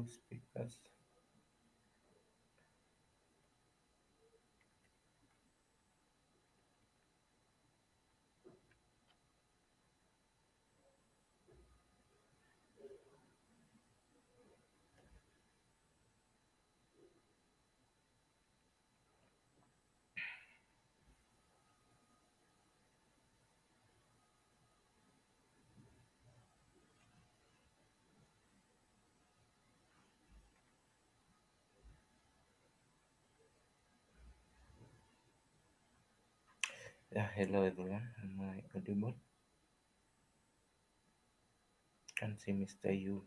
Show speakers. Yeah, hello everyone. Am I audible? Can see Mr. You.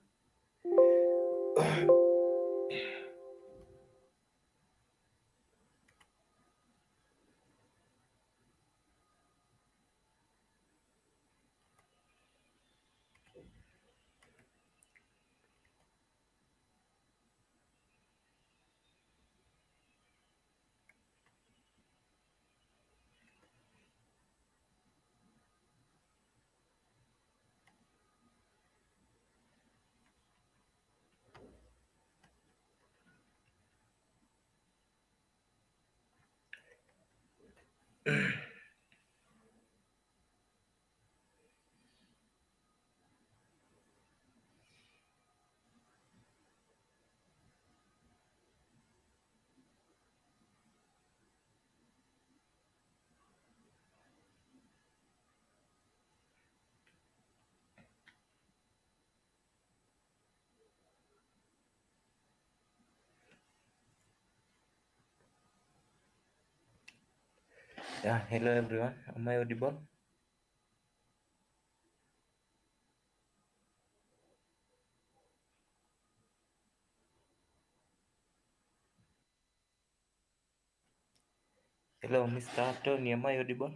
Yeah, hello everyone. Am I audible? Hello, Mr. Tony. Am I audible?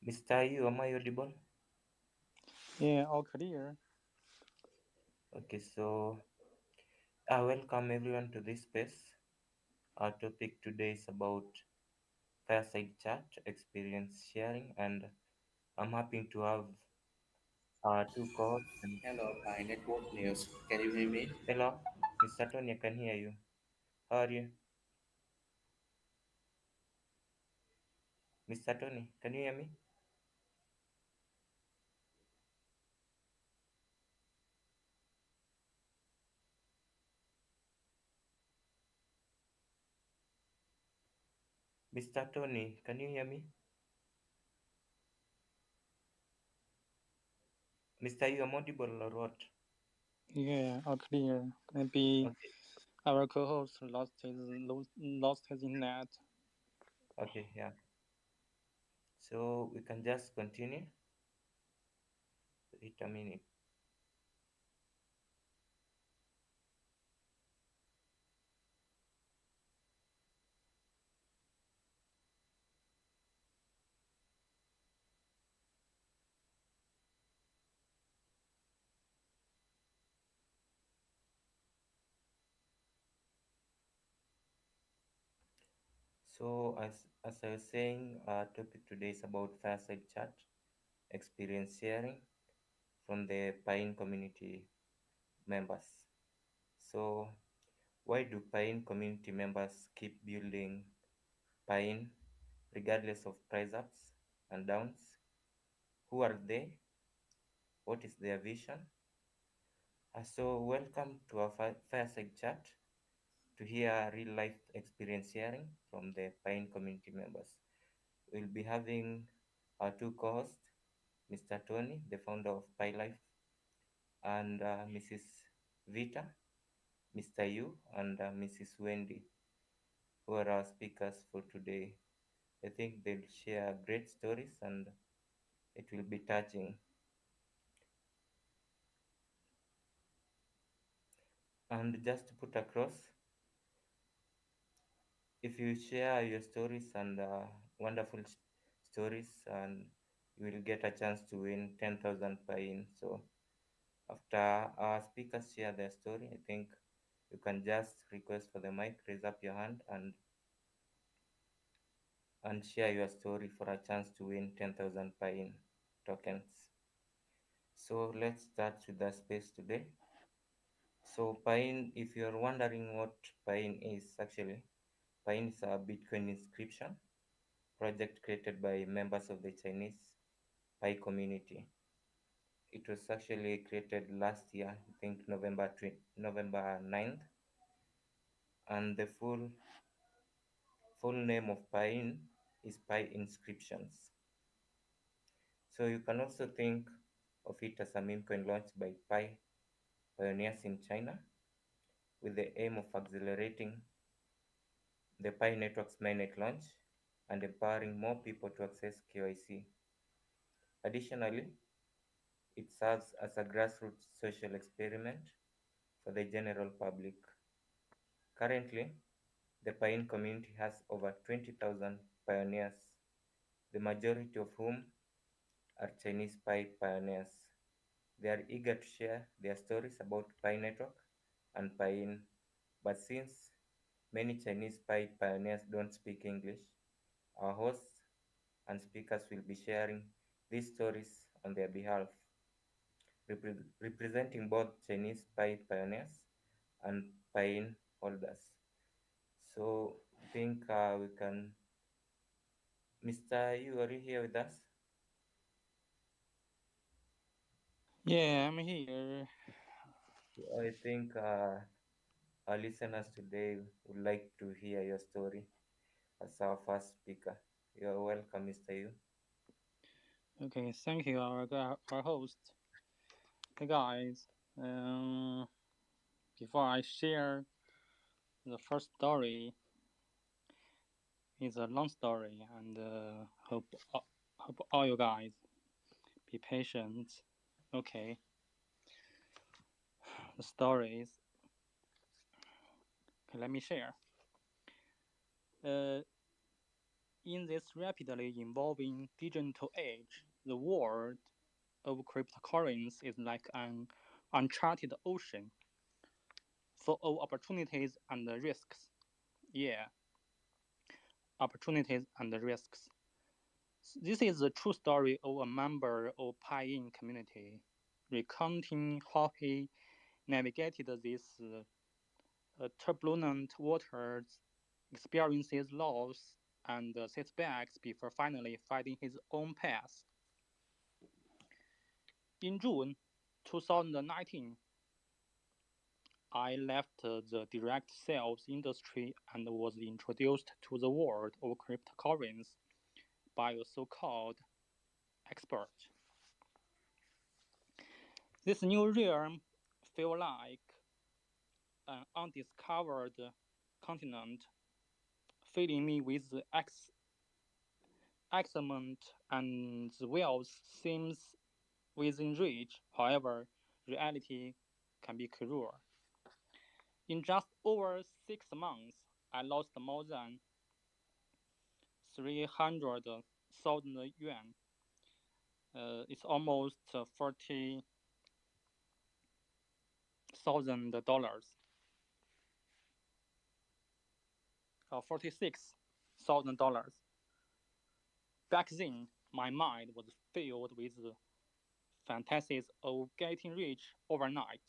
Mr. You, am I audible? Yeah, all clear. Okay, so welcome everyone to this space. Our topic today is about fireside chat, experience sharing, and I'm happy to have two co-hosts. Hello, Piin Network News. Can you hear me? Hello, Mr. Tony. I can hear you. How are you, Mr. Tony? Can you hear me? Mr. Tony, can you hear me? Mr. You am audible or what? Yeah, all clear. Maybe Okay, our co-host lost his internet. okay, yeah. So we can just continue. Wait a minute. So as I was saying, our topic today is about fireside chat, experience sharing from the Pine community members. So why do Pine community members keep building Pine regardless of price ups and downs? Who are they? What is their vision? So welcome to our fireside chat to hear real life experience sharing from the Pine community members. We'll be having our two co-hosts, Mr. Tony, the founder of Pi Life, and Mrs. Vita, Mr. Yu, and Mrs. Wendy, who are our speakers for today. I think they'll share great stories and it will be touching. And just to put across, if you share your stories and wonderful stories, and you will get a chance to win 10,000 per in. So after our speakers share their story, I think you can just request for the mic, raise up your hand, and share your story for a chance to win 10,000 per in tokens. So let's start with the space today. So Piin, if you're wondering what Piin is actually, Piin is a Bitcoin inscription project created by members of the Chinese Pi community. It was actually created last year, I think November 9th, and the full name of Piin is Pi Inscriptions. So you can also think of it as a meme coin launched by Pi pioneers in China with the aim of accelerating the Pi network's mainnet launch and empowering more people to access KYC. Additionally, it serves as a grassroots social experiment for the general public. Currently, the Piin community has over 20,000 pioneers, the majority of whom are Chinese Pi pioneers. They are eager to share their stories about Pi network and Piin, but since many Chinese Pi pioneers don't speak English, our hosts and speakers will be sharing these stories on their behalf, representing both Chinese Pi pioneers and Piin holders. So I think we can, Mr. You, are you here with us? Yeah, I'm here. I think our listeners today would like to hear your story as our first speaker. You are welcome, Mr. Yu. Okay, thank you, our host. Hey guys, um, before I share the first story, it's a long story, and hope all you guys be patient. Okay, the stories. Okay, let me share. Uh, in this rapidly evolving digital age, the world of cryptocurrencies is like an uncharted ocean full of opportunities and risks. Yeah, opportunities and risks. This is the true story of a member of Piin community, recounting how he navigated these turbulent waters, experiences loss and setbacks before finally finding his own path. In June 2019, I left the direct sales industry and was introduced to the world of cryptocurrencies by a so-called expert. This new realm felt like an undiscovered continent, filling me with excitement and the wealth seems within reach. However, reality can be cruel. In just over 6 months, I lost more than 300,000 yuan. It's almost $40,000 or $46,000. Back then, my mind was filled with fantasies of getting rich overnight.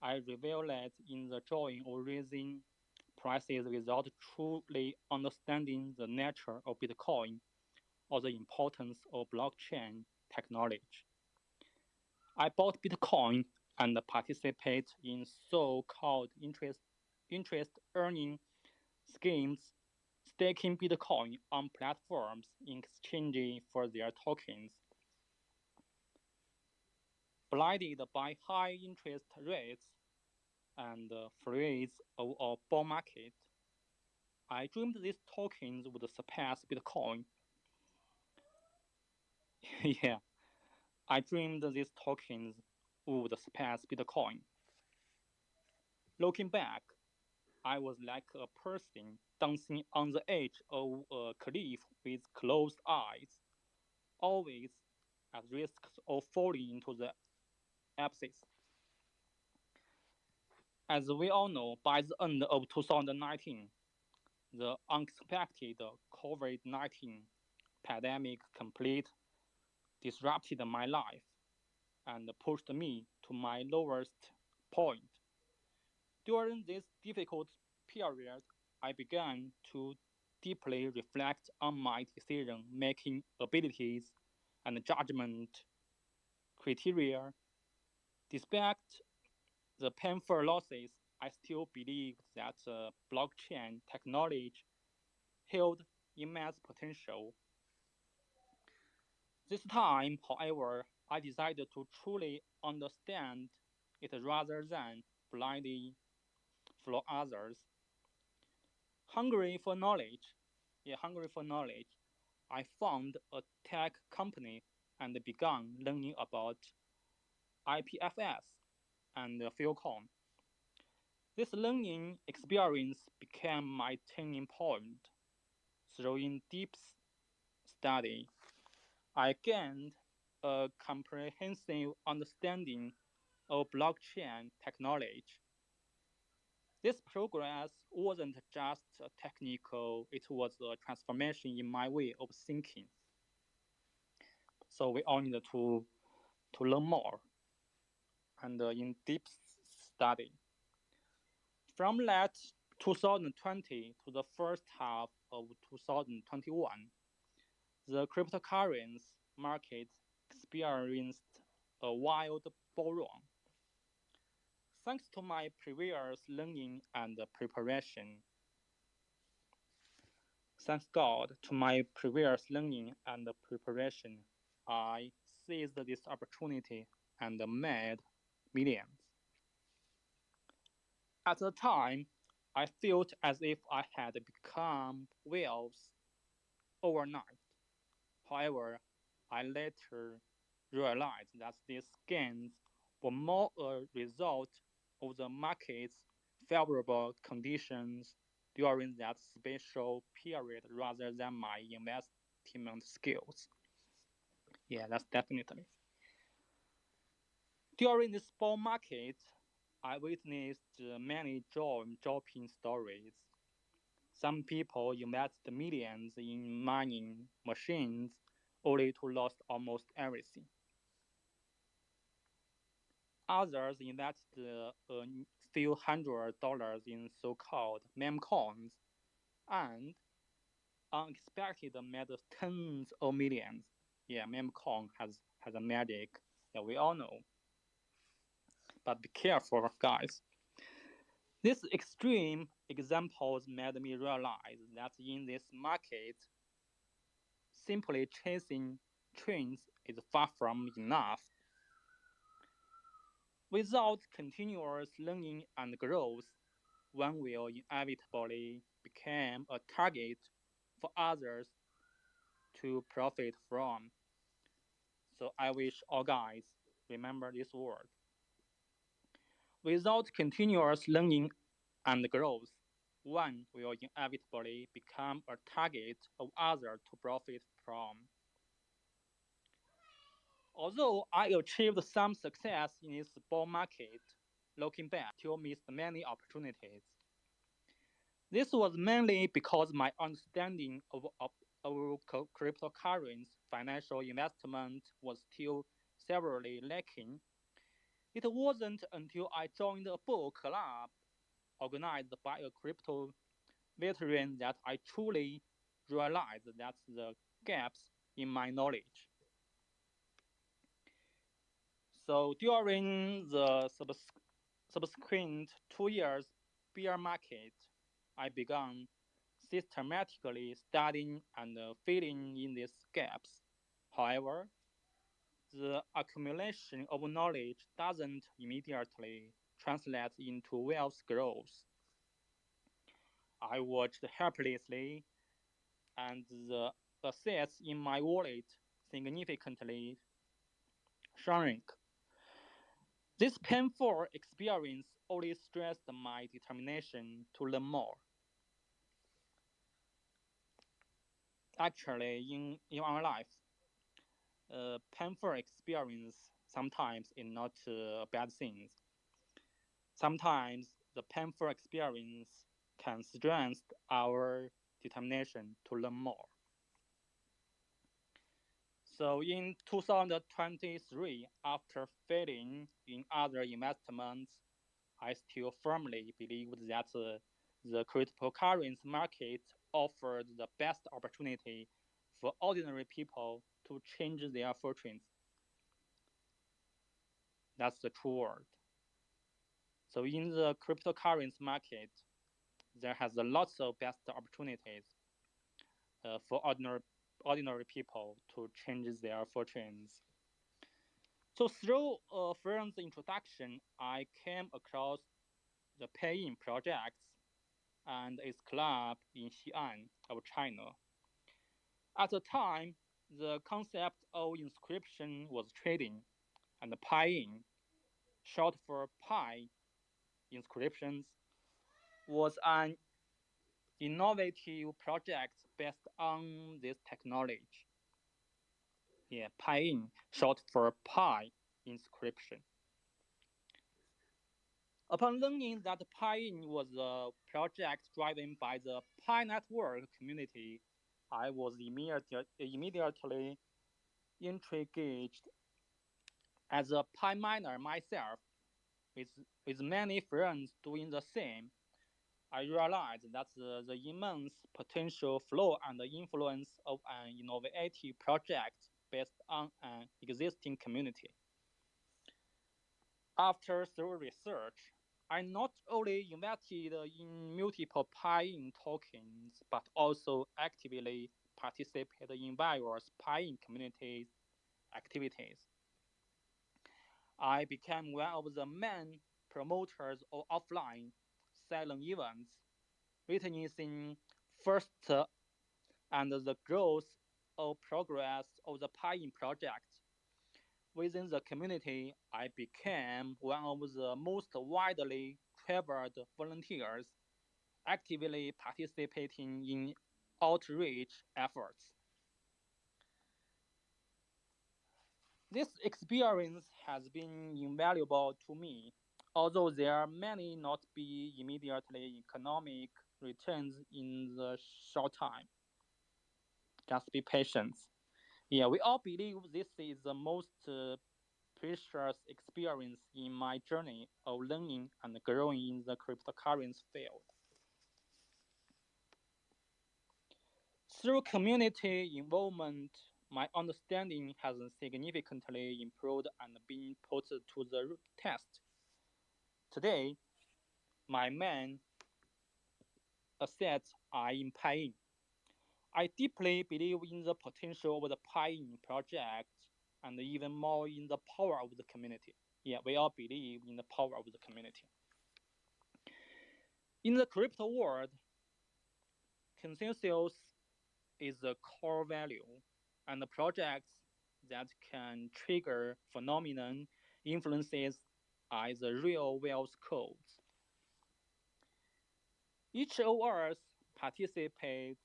I reveled in the joy of raising prices without truly understanding the nature of Bitcoin or the importance of blockchain technology. I bought Bitcoin and participated in so-called interest earning schemes, staking Bitcoin on platforms in exchange for their tokens. Blinded by high interest rates and freeze of a bull market, I dreamed these tokens would surpass Bitcoin. Yeah, I dreamed these tokens would surpass Bitcoin. Looking back, I was like a person dancing on the edge of a cliff with closed eyes, always at risk of falling into the abyss. As we all know, by the end of 2019, the unexpected COVID-19 pandemic completely disrupted my life. and pushed me to my lowest point. During this difficult period, I began to deeply reflect on my decision making abilities and judgment criteria. Despite the painful losses, I still believed that blockchain technology held immense potential. This time, however, I decided to truly understand it rather than blindly follow others. Hungry for knowledge, hungry for knowledge, I found a tech company and began learning about IPFS and Philcon. This learning experience became my turning point. Through in deep study, I gained a comprehensive understanding of blockchain technology. This progress wasn't just technical, it was a transformation in my way of thinking. So we all need to learn more and in deep study. From late 2020 to the first half of 2021, the cryptocurrency market experienced a wild bull run. Thanks to my previous learning and preparation, thanks God to my previous learning and preparation, I seized this opportunity and made millions. At the time, I felt as if I had become wealthy overnight. However, I later realized that these gains were more a result of the market's favorable conditions during that special period rather than my investment skills. Yeah, that's definitely. During this bull market, I witnessed many jaw-dropping stories. Some people invested millions in mining machines only to lose almost everything. Others invested a few $100 in so-called meme coins and unexpected made tens of millions. Yeah, meme coin has a magic. Yeah, we all know. But be careful, guys. These extreme examples made me realize that in this market, simply chasing trends is far from enough. Without continuous learning and growth, one will inevitably become a target for others to profit from. So I wish all guys remember this word. Without continuous learning and growth, one will inevitably become a target of others to profit from. Although I achieved some success in this bull market, looking back, I still missed many opportunities. This was mainly because my understanding of cryptocurrency financial investment was still severely lacking. It wasn't until I joined a book club organized by a crypto veteran that I truly realized that the gaps in my knowledge. So during the subsequent 2 years bear market, I began systematically studying and filling in these gaps. However, the accumulation of knowledge doesn't immediately translate into wealth growth. I watched helplessly, and the assets in my wallet significantly shrunk. This painful experience only stressed my determination to learn more. Actually, in our life, painful experience sometimes is not a bad thing. Sometimes the painful experience can strengthen our determination to learn more. So in 2023, after failing in other investments, I still firmly believe that the cryptocurrency market offers the best opportunity for ordinary people to change their fortunes. That's the true word. So in the cryptocurrency market, there has a lots of best opportunities for ordinary people to change their fortunes. So through a friend's introduction, I came across the Piin projects and its club in Xi'an of China. At the time, the concept of inscription was trading, and Piin, short for Pi inscriptions, was an innovative project based on this technology. Yeah, Piin, short for Pi inscription. Upon learning that Piin was a project driven by the Pi Network community, I was immediately intrigued. As a Pi miner myself, with, with many friends doing the same, I realized that the immense potential flow and the influence of an innovative project based on an existing community. After thorough research, I not only invested in multiple Pi tokens, but also actively participated in various Pi community activities. I became one of the main promoters of offline silent events, witnessing first and the growth of progress of the Pi project. Within the community, I became one of the most widely traveled volunteers, actively participating in outreach efforts. This experience has been invaluable to me, although there may not be immediately economic returns in the short time. Just be patient. Yeah, we all believe this is the most precious experience in my journey of learning and growing in the cryptocurrency field. Through community involvement, my understanding has significantly improved and been put to the test. Today, my main assets are in Piin. I deeply believe in the potential of the Piin project and even more in the power of the community. Yeah, we all believe in the power of the community. In the crypto world, consensus is the core value, and the projects that can trigger phenomenon influences are the real wealth codes. Each of us participates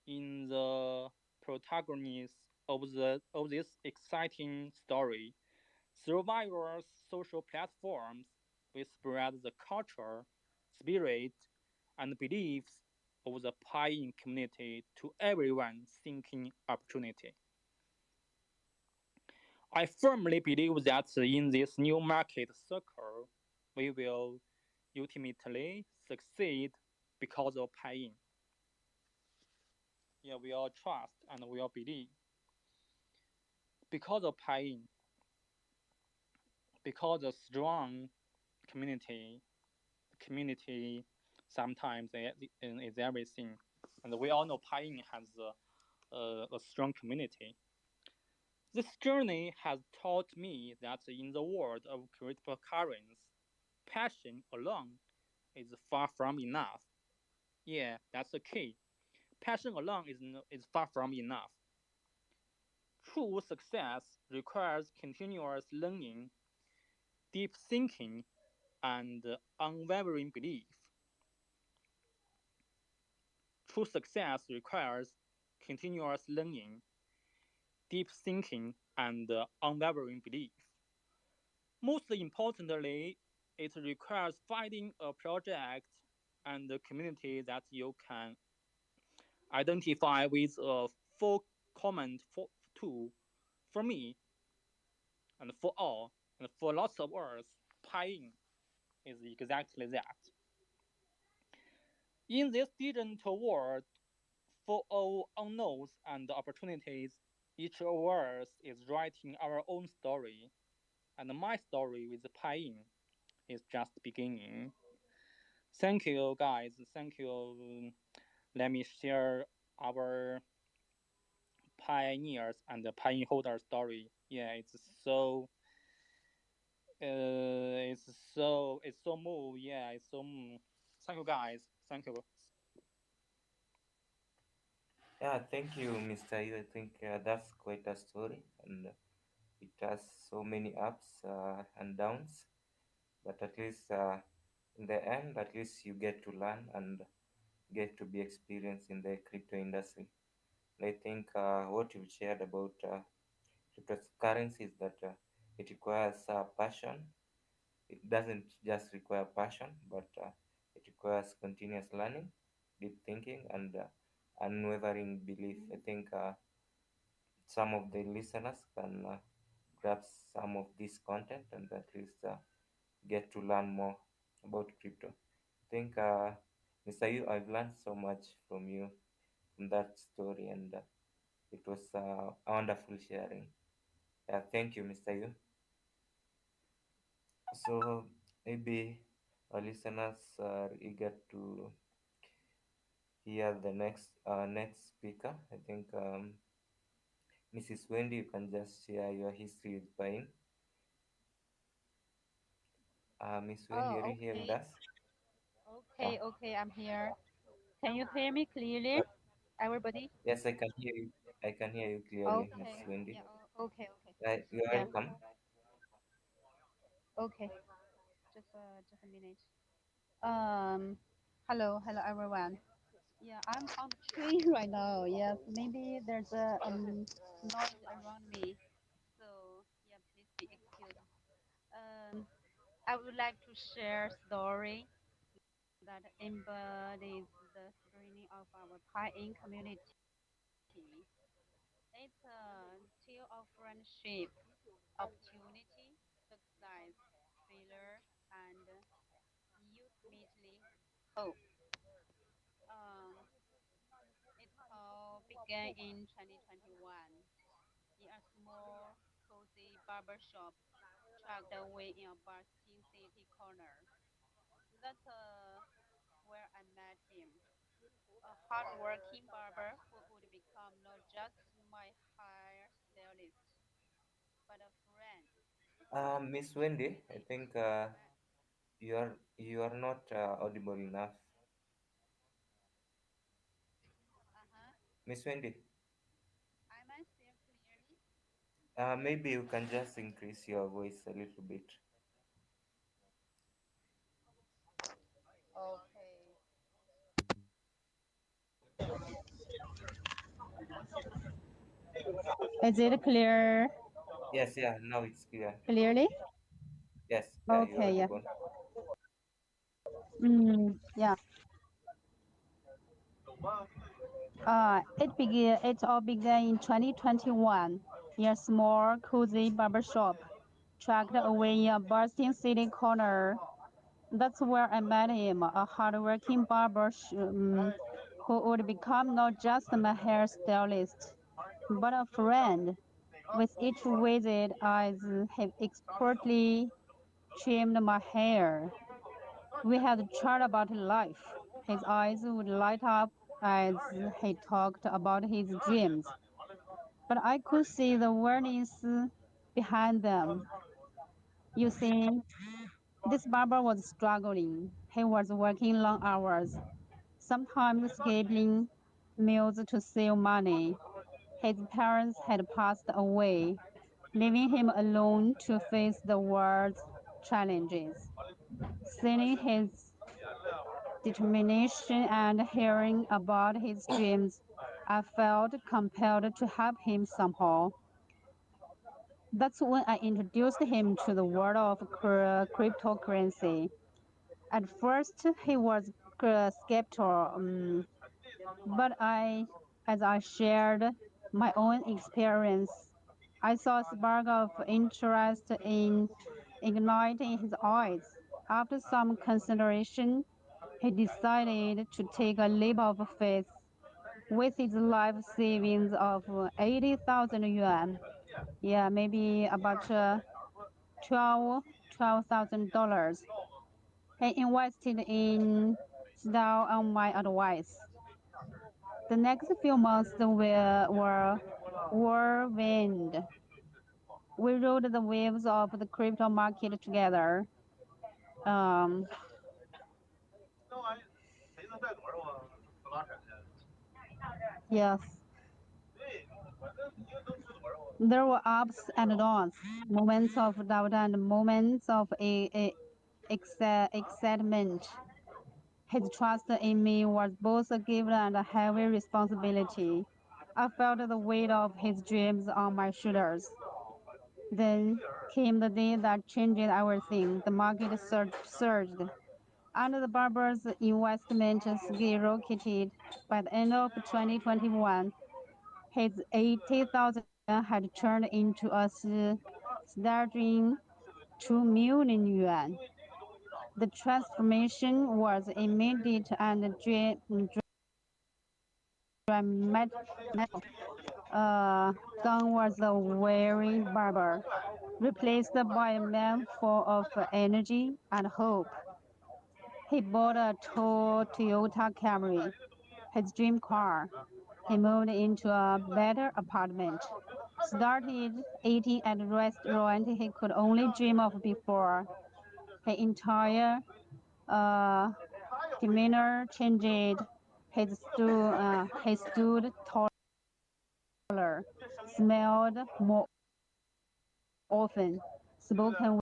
in the protagonist of this exciting story. Through various social platforms, we spread the culture, spirit, and beliefs of the Pi community to everyone seeking opportunity. I firmly believe that in this new market circle, we will ultimately succeed because of Piin. Yeah, we all trust and we all believe. Because of Piin, because of strong community, community sometimes is everything. And we all know Piin has a strong community. This journey has taught me that in the world of cryptocurrency, passion alone is far from enough. Yeah, that's the key. Passion alone is far from enough. True success requires continuous learning, deep thinking, and unwavering belief. True success requires continuous learning, deep thinking, and unwavering belief. Most importantly, it requires finding a project and a community that you can identify with a full common tool For me, and for all, and for lots of us, Piin is exactly that. In this digital world, full of unknowns and opportunities, each of us is writing our own story, and my story with Piin is just beginning. Thank you, guys. Thank you. Let me share our pioneers and the pioneer holder story. Yeah, it's so move. Yeah, it's so. Thank you, guys. Thank you. Yeah, thank you, Mr. Yu. I think that's quite a story, and it has so many ups and downs. But at least in the end, at least you get to learn and get to be experienced in the crypto industry. I think what you've shared about cryptocurrency is that it requires passion. It doesn't just require passion, but it requires continuous learning, deep thinking, and unwavering belief. I think some of the listeners can grab some of this content and at least get to learn more about crypto. I think, Mr. Yu, I've learned so much from you from that story, and it was a wonderful sharing. Thank you, Mr. Yu. So maybe our listeners are eager to hear the next speaker. I think Mrs. Wendy, you can just share your history with Pine. Miss Wendy, are Oh, you here with okay. us? Yeah. Okay, I'm here. Can you hear me clearly, everybody? Yes, I can hear you. I can hear you clearly, Miss Okay. Wendy. Yeah, okay. Right, you're Yeah, welcome. okay. Just a minute. Um, hello everyone. Yeah, I'm on the train right now. Yes, maybe there's a noise around me. So, yeah, please be excused. Um, I would like to share story that embodies the screening of our Pi-in community. It's a tale of friendship, opportunity, success, failure, and ultimately hope. Um, it all began in 2021 in a small, cozy barber shop tucked away in a bustling city corner. That's where I met him. A hardworking barber who would become not just my hairstylist, but a friend. Miss Wendy, I It think met. you are not audible enough. Uh-huh. Miss Wendy, Am I still clearly? maybe you can just increase your voice a little bit. Okay. Is it clear Yes, yeah, now it's clear. clearly? Yes, yeah, you're Okay, yeah. audible. Yeah. It all began in 2021 in a small, cozy barber shop, tucked away in a bustling city corner. That's where I met him, a hardworking barber who would become not just my hairstylist, but a friend. With each visit, I have expertly trimmed my hair. We had chat about life. His eyes would light up as he talked about his dreams, but I could see the warnings behind them. You see, this barber was struggling. He was working long hours, sometimes skipping meals to save money. His parents had passed away, leaving him alone to face the world's challenges. Seeing his determination and hearing about his dreams, I felt compelled to help him somehow. That's when I introduced him to the world of cryptocurrency. At first, he was skeptical, but as I shared my own experience, I saw a spark of interest in igniting his eyes. After some consideration, he decided to take a leap of faith. With his life savings of 80,000 yuan, yeah, maybe about 12,000 dollars. He invested in style on my advice. The next few months were whirlwind. We rode the waves of the crypto market together. Um, yes, there were ups and downs, moments of doubt and moments of excitement. His trust in me was both a gift and a heavy responsibility. I felt the weight of his dreams on my shoulders. Then came the day that changed everything. The market surged, and the barber's investment skyrocketed. By the end of 2021, his 80,000 yuan had turned into a staggering 2 million yuan. The transformation was immediate and dramatic. Gone was the weary barber, replaced by a man full of energy and hope. He bought a tall Toyota Camry, his dream car. He moved into a better apartment, started eating at a restaurant he could only dream of before. His entire uh, demeanor changed. He stood taller, smelled more often, spoken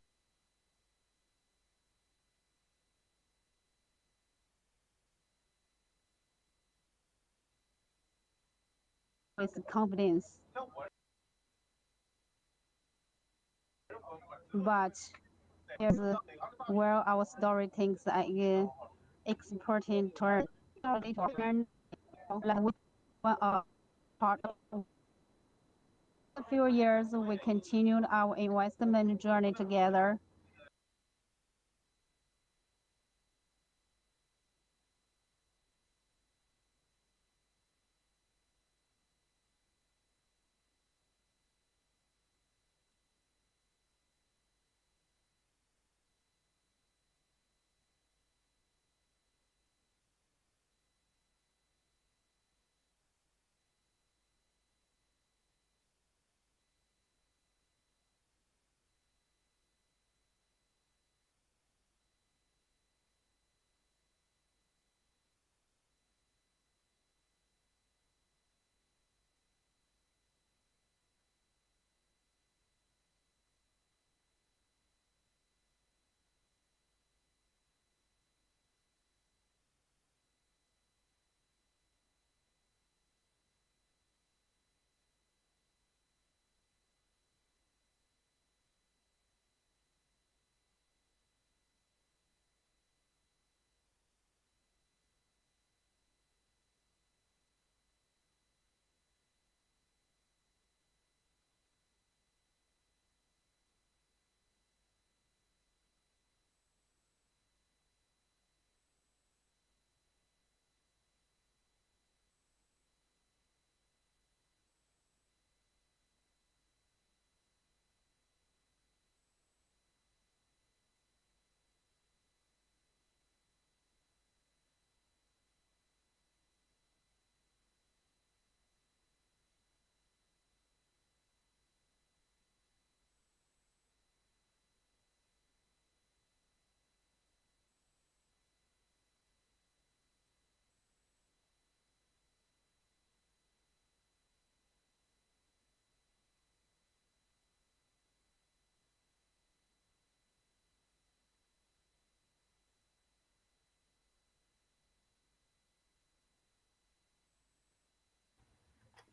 with confidence. But here's where our story takes an exciting turn. Later, like we were part of a few years, we continued our investment journey together.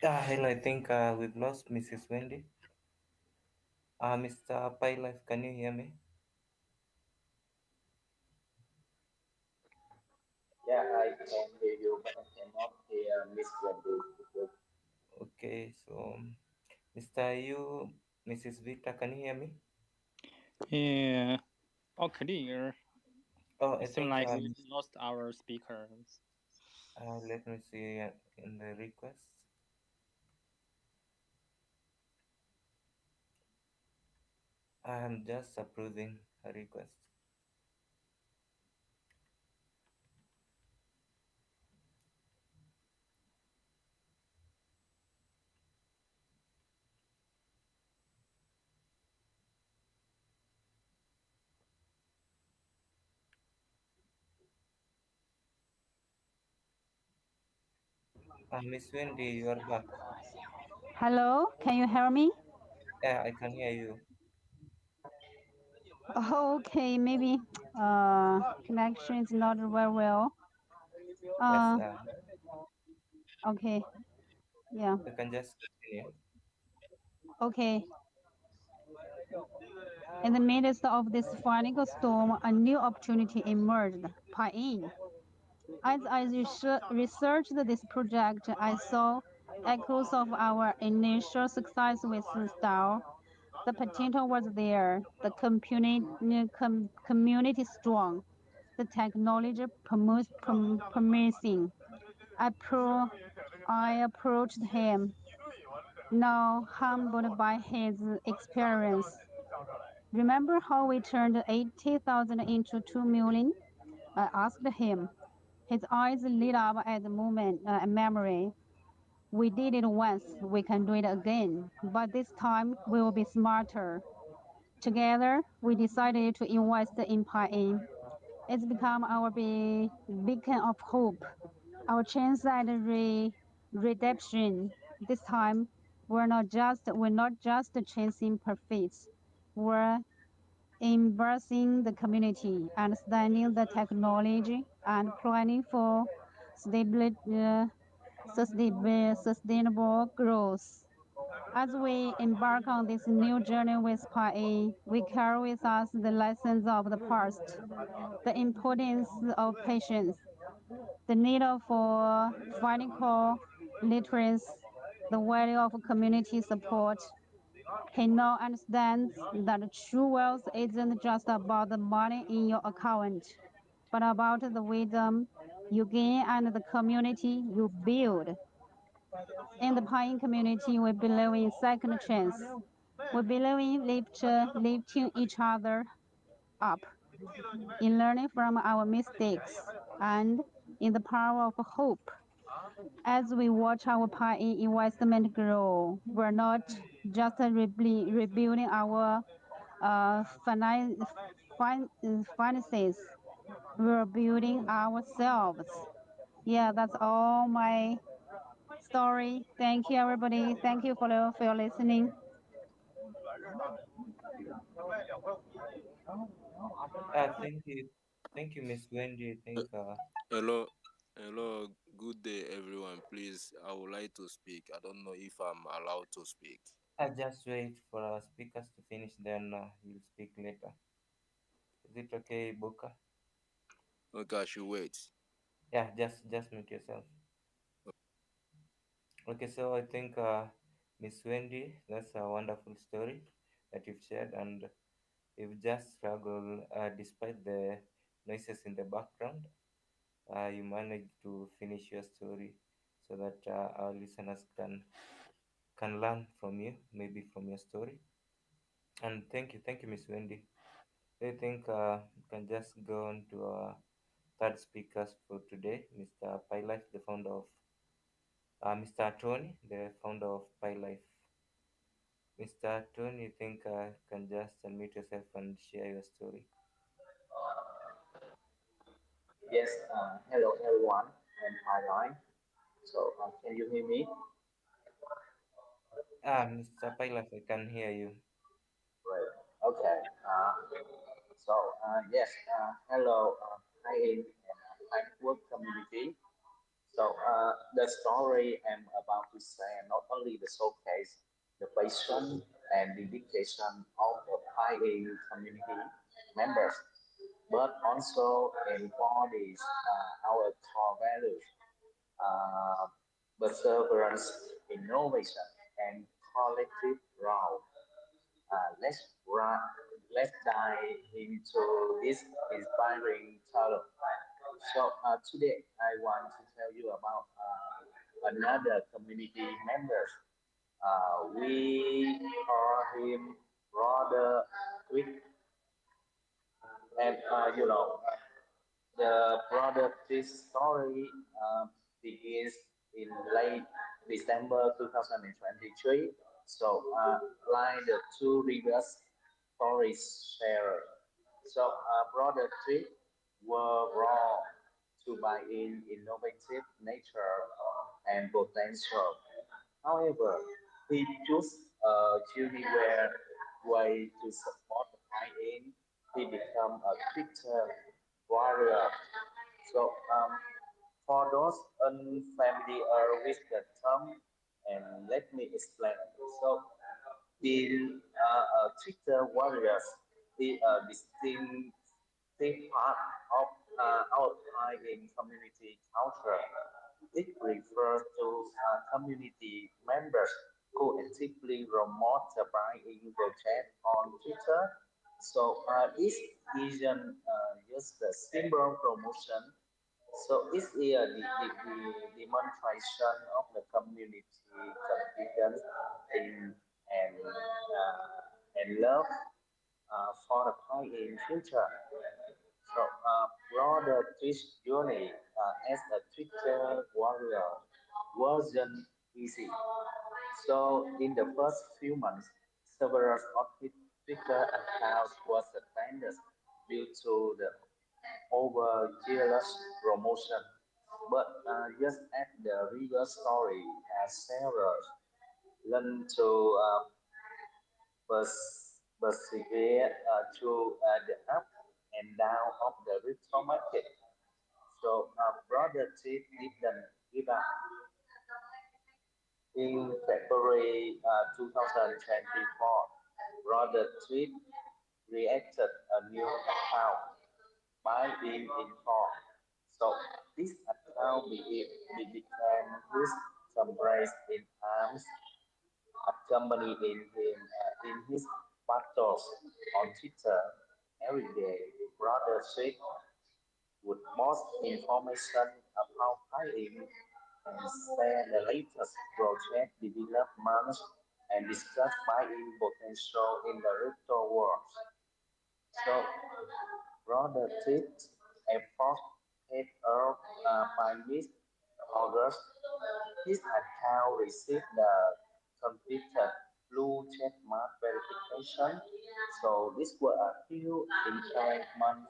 Hello, I think we've lost Mrs. Wendy. Mr. Pilaf, can you hear me? Yeah, I can hear you, but I cannot hear Miss Wendy. Okay, so Mr. You, Mrs. Vita, can you hear me? Yeah. Oh, clear. Oh, I It seems think like we lost our speakers. let me see in the requests. I am just approving a request. Miss Wendy, you are back. Hello, can you hear me? Yeah, I can hear you. Okay, maybe connection is not very well. Yes, Uh, okay, yeah, you can just continue. okay. In the midst of this final storm, a new opportunity emerged. Piin. As I researched this project, I saw echoes of our initial success with Star. The potential was there, the community strong, the technology promising. I approached him, now humbled by his experience. Remember how we turned 80,000 into 2 million? I asked him. His eyes lit up at the memory. We did it once, we can do it again, but this time we will be smarter. Together, we decided to invest in Piin. It's become our beacon of hope, our chance at redemption. This time, we're not just chasing profits. We're embracing the community, understanding the technology, and planning for stability, sustainable growth. As we embark on this new journey with PAE, we carry with us the lessons of the past, the importance of patience, the need for financial literacy, the value of community support. He now understands that true wealth isn't just about the money in your account, but about the wisdom you gain and the community you build. In the Pine community, we believe in second chance. We believe in lifting each other up, in learning from our mistakes, and in the power of hope. As we watch our Pine investment grow, we're not just rebuilding our finances, we're building ourselves. Yeah, that's all my story. Thank you, everybody. Thank you for your listening. Thank you, Miss Wendy. I Uh, think Hello, hello, good day, everyone. Please, I would like to speak. I don't know if I'm allowed to speak. I'll just wait for our speakers to finish, then you'll speak later. Is it okay, Boka? Okay, I should wait. Yeah, just mute yourself. Okay, so I think Miss Wendy, that's a wonderful story that you've shared, and you've just struggled despite the noises in the background. You managed to finish your story so that our listeners can learn from you, maybe from your story. And thank you, Miss Wendy. I think we can just go on to our third speakers for today, Mr. PyLife, the founder of Mr. Tony, the founder of PyLife. Mr. Tony, you think can just unmute yourself and share your story? Yes, hello everyone, and hi line. So, can you hear me? Mr. PyLife, I can hear you. Right. Okay. So, yes, hello, hi in and hi work community. So, the story I'm about to say not only the showcase the passion and dedication of the PIA community members, but also embodies our core values, uh, perseverance, innovation, and collective role. Let's dive into this inspiring talent. So today I want to tell you about another community member. We call him Brother Quick, and the product this story begins in late December 2023. So, like the two rivers stories share. So, product three were raw to buy in innovative nature and potential. However, he chose a Uniware way to support the high-end. He became a Twitter warrior. So, for those unfamiliar with the term, and let me explain. So, being a Twitter warriors is a distinct part of our high-end community culture. It refers to community members who actively promote the buying project on Twitter. So this isn't just a simple promotion. So it's the demonstration of the community confidence in and love for the buying future. So, broader Twitch journey as a Twitter warrior wasn't easy. So, in the first few months, several of his Twitter accounts was suspended due to the over-zealous promotion. But just as the real story has several learned to persevere through the up and down of the crypto market. So Brother Tip didn't give up. In February 2024, Brother Tip reacted a new account by being informed. So this account became his comrade in arms, accompanying him in his battles on Twitter every day. Brother Tip would post information about hiring and share the latest project developments and discuss buying potential in the crypto world. So, Brother Tips efforts paid off by mid-August. His account received the completed blue check mark verification. So this was a huge encouragement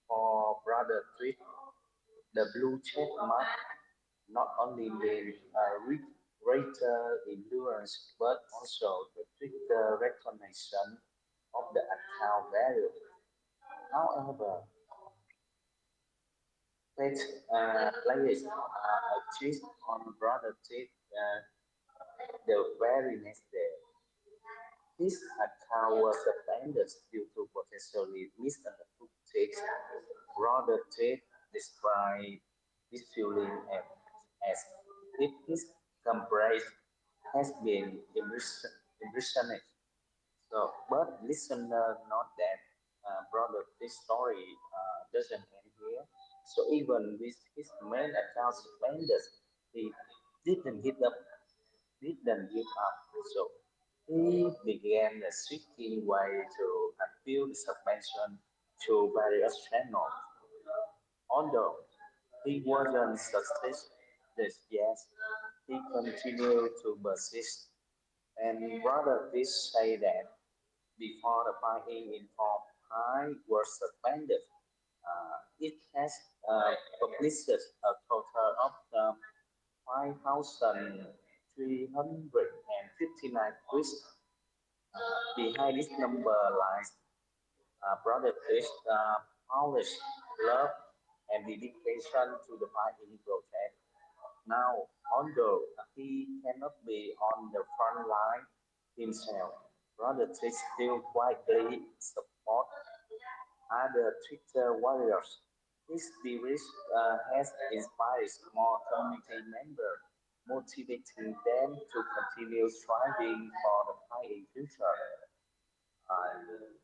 for Brother Tweet. The blue check mark not only means greater influence, but also the Twitter recognition of the account value. However, page players achieved on Brother Tweet the very next day. His account was suspended due to potentially misunderstood text. Brother Tweet described this feeling as if his comrade has been imprisoned. So, but listener, note that brother, this story doesn't end here. So even with his main account suspended, he didn't give up. Didn't give up. So he began seeking way to appeal the suspension to various channels. Although he wasn't successful yet, he continued to persist. And brother, this say that before the party informed I was suspended. It has published a total of 5,359 tweets. Behind this number lies Brother Chris Polish love and dedication to the party project. Now, although he cannot be on the front line himself, Brother Chris still quietly support other Twitter warriors. His lyrics has inspired more community members motivating them to continue striving for the high future.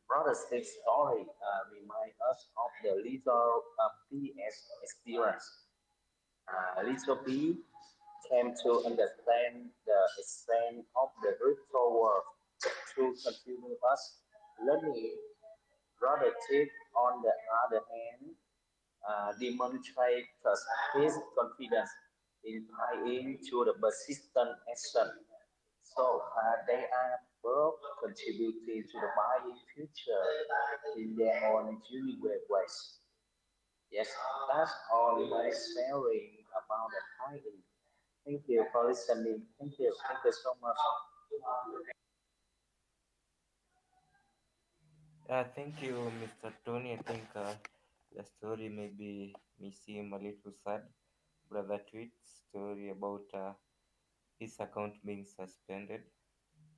Brother's Stick story reminds us of the little PS experience. Little B came to understand the extent of the virtual world through continuous learning. Brother Tip, on the other hand, demonstrates his confidence in applying to the persistent action. So they are both contributing to the buying future in their own unique ways. Yes, that's all my sharing about the buying. Thank you for listening. Thank you so much. Thank you, Mr. Tony. I think the story maybe may seem a little sad. Brother Tweet's story about his account being suspended.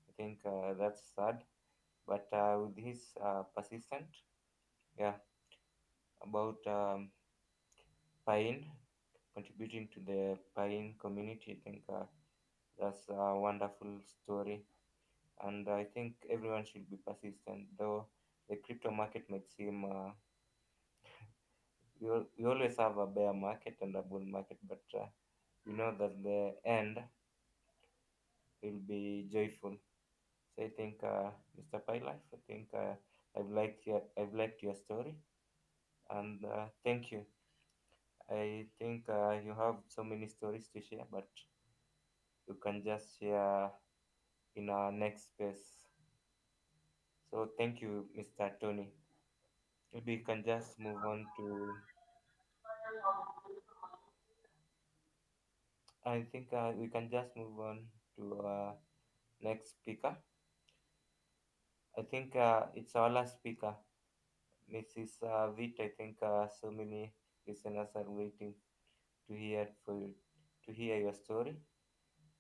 I think that's sad. But with his persistent, yeah, about Pine contributing to the Pine community, I think that's a wonderful story. And I think everyone should be persistent, though the crypto market might seem we always have a bear market and a bull market, but we know that the end will be joyful. So I think, Mr. Pi Life, I think I've liked your story, and thank you. I think you have so many stories to share, but you can just share in our next space. So thank you, Mr. Tony. Maybe you can just move on to. I think we can just move on to next speaker. I think it's our last speaker, Mrs. Vit. I think so many listeners are waiting to hear to hear your story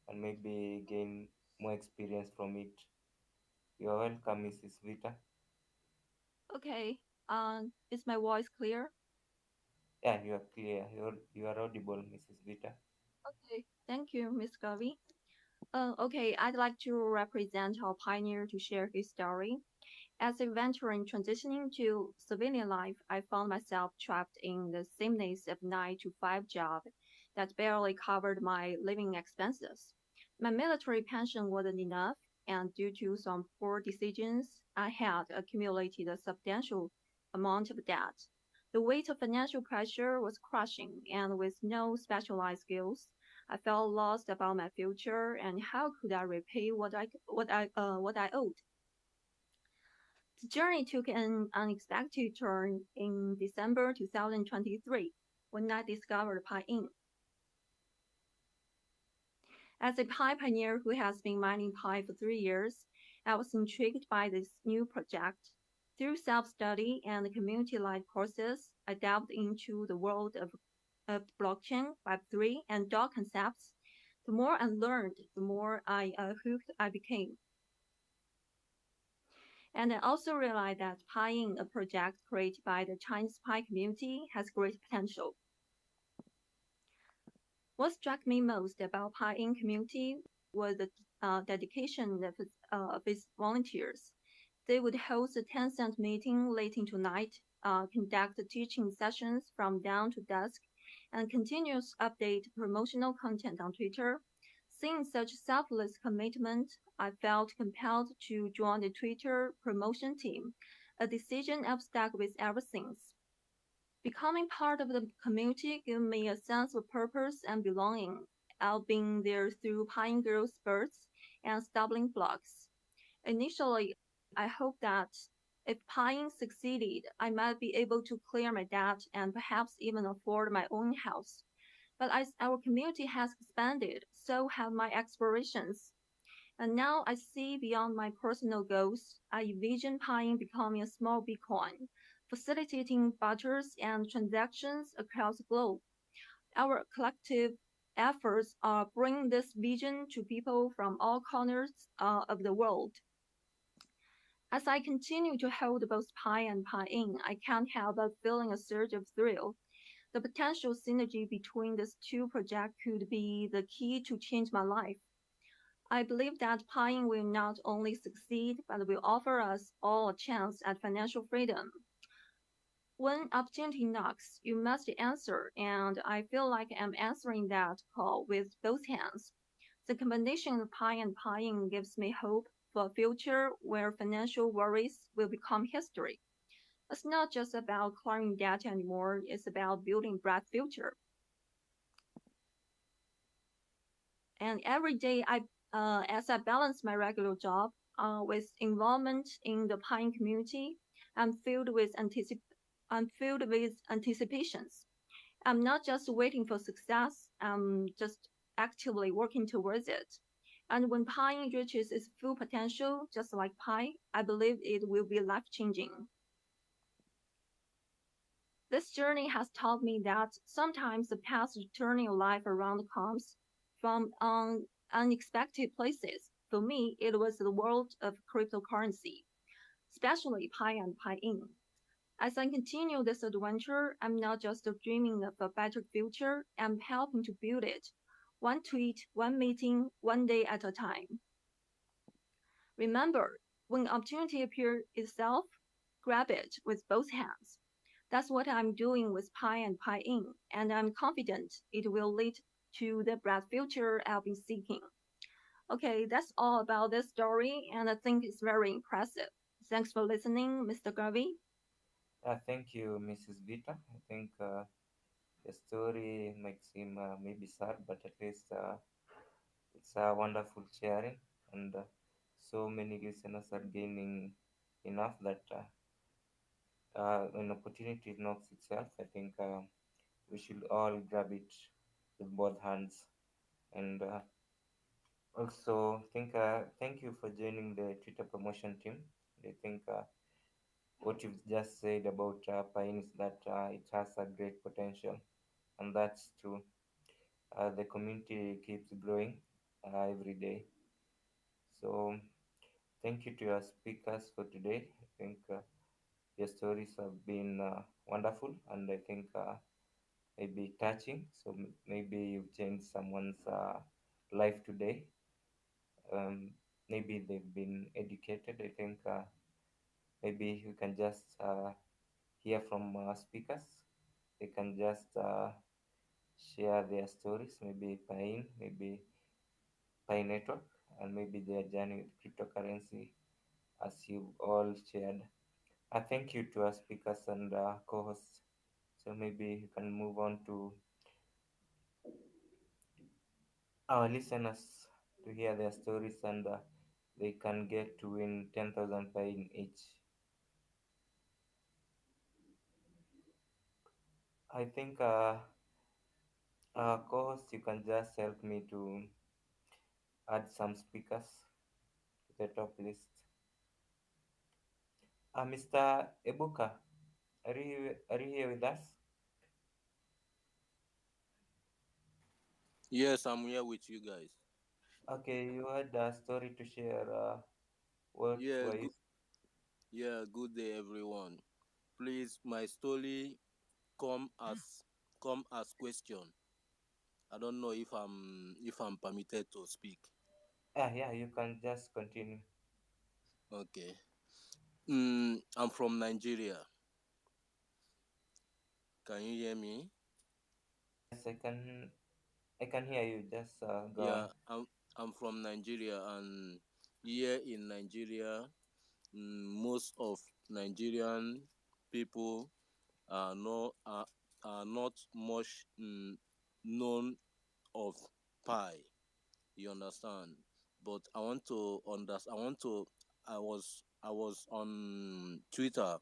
and maybe gain more experience from it. You are welcome, Mrs. Vita. Okay. Is my voice clear? Yeah, you are clear. You are audible, Mrs. Vita. Okay. Thank you, Miss Gavi. Okay, I'd like to represent our pioneer to share his story. As a veteran transitioning to civilian life, I found myself trapped in the sameness of 9 to 5 job that barely covered my living expenses. My military pension wasn't enough, and due to some poor decisions, I had accumulated a substantial amount of debt. The weight of financial pressure was crushing, and with no specialized skills, I felt lost about my future and how could I repay what I owed. The journey took an unexpected turn in December 2023 when I discovered Piin. As a Pi pioneer who has been mining Pi for 3 years, I was intrigued by this new project. Through self-study and community-led courses, I delved into the world of blockchain, Web3, and DAO concepts. The more I learned, the more hooked I became. And I also realized that Piin, a project created by the Chinese Pi community, has great potential. What struck me most about Piin community was the dedication of its volunteers. They would host a 10-cent meeting late into night, conduct teaching sessions from dawn to dusk, and continuous update promotional content on Twitter. Seeing such selfless commitment, I felt compelled to join the Twitter promotion team, a decision I've stuck with ever since. Becoming part of the community gave me a sense of purpose and belonging. I've been there through Pine Grove spurts and stumbling blocks. Initially, I hoped that if Pine succeeded, I might be able to clear my debt and perhaps even afford my own house. But as our community has expanded, so have my aspirations. And now I see beyond my personal goals. I envision Pine becoming a small Bitcoin, facilitating barters and transactions across the globe. Our collective efforts are bringing this vision to people from all corners of the world. As I continue to hold both Pi and Pine, I can't help but feeling a surge of thrill. The potential synergy between these two projects could be the key to change my life. I believe that Piin will not only succeed, but will offer us all a chance at financial freedom. When opportunity knocks, you must answer, and I feel like I'm answering that call with both hands. The combination of Pi and Piin gives me hope for a future where financial worries will become history. It's not just about clearing debt anymore, it's about building a bright future. And every day, as I balance my regular job with involvement in the Pine community, I'm filled with anticipations. I'm not just waiting for success, I'm just actively working towards it. And when Pine reaches its full potential, just like Pi, I believe it will be life changing. This journey has taught me that sometimes the path to turning your life around comes from unexpected places. For me, it was the world of cryptocurrency, especially Pi and Pi-in. As I continue this adventure, I'm not just dreaming of a better future, I'm helping to build it. One tweet, one meeting, one day at a time. Remember, when opportunity appears itself, grab it with both hands. That's what I'm doing with Pi and Pi In, and I'm confident it will lead to the bright future I've been seeking. Okay, that's all about this story, and I think it's very impressive. Thanks for listening, Mr. Garvey. Thank you, Mrs. Vita. I think the story might seem maybe sad, but at least it's a wonderful sharing, and so many listeners are gaining enough that an opportunity knocks itself. I think we should all grab it with both hands. And also, think thank you for joining the Twitter promotion team. I think what you've just said about Pine is that it has a great potential, and that's true. The community keeps growing every day. So, thank you to your speakers for today. I think your stories have been wonderful, and I think maybe touching. So, maybe you've changed someone's life today. Um, Maybe they've been educated. I think maybe we can just hear from speakers. They can just share their stories, maybe Pine, maybe Pi Network, and maybe their journey with cryptocurrency, as you all shared. Thank you to our speakers and co-hosts. So maybe you can move on to our listeners to hear their stories, and they can get to win 10,000 Pine each. I think co-host, you can just help me to add some speakers to the top list. Mr. Ebuka, are you here with us? Yes, I'm here with you guys. Okay, you had a story to share. What Yeah, were you? good day everyone. Please, my story come as come as question. I don't know if I'm permitted to speak. Yeah, you can just continue. Okay. I'm from Nigeria. Can you hear me? Yes, I can hear you. Just go Yeah, on. I'm from Nigeria, and here in Nigeria, most of Nigerian people are not much known of pie. You understand? But I was on Twitter,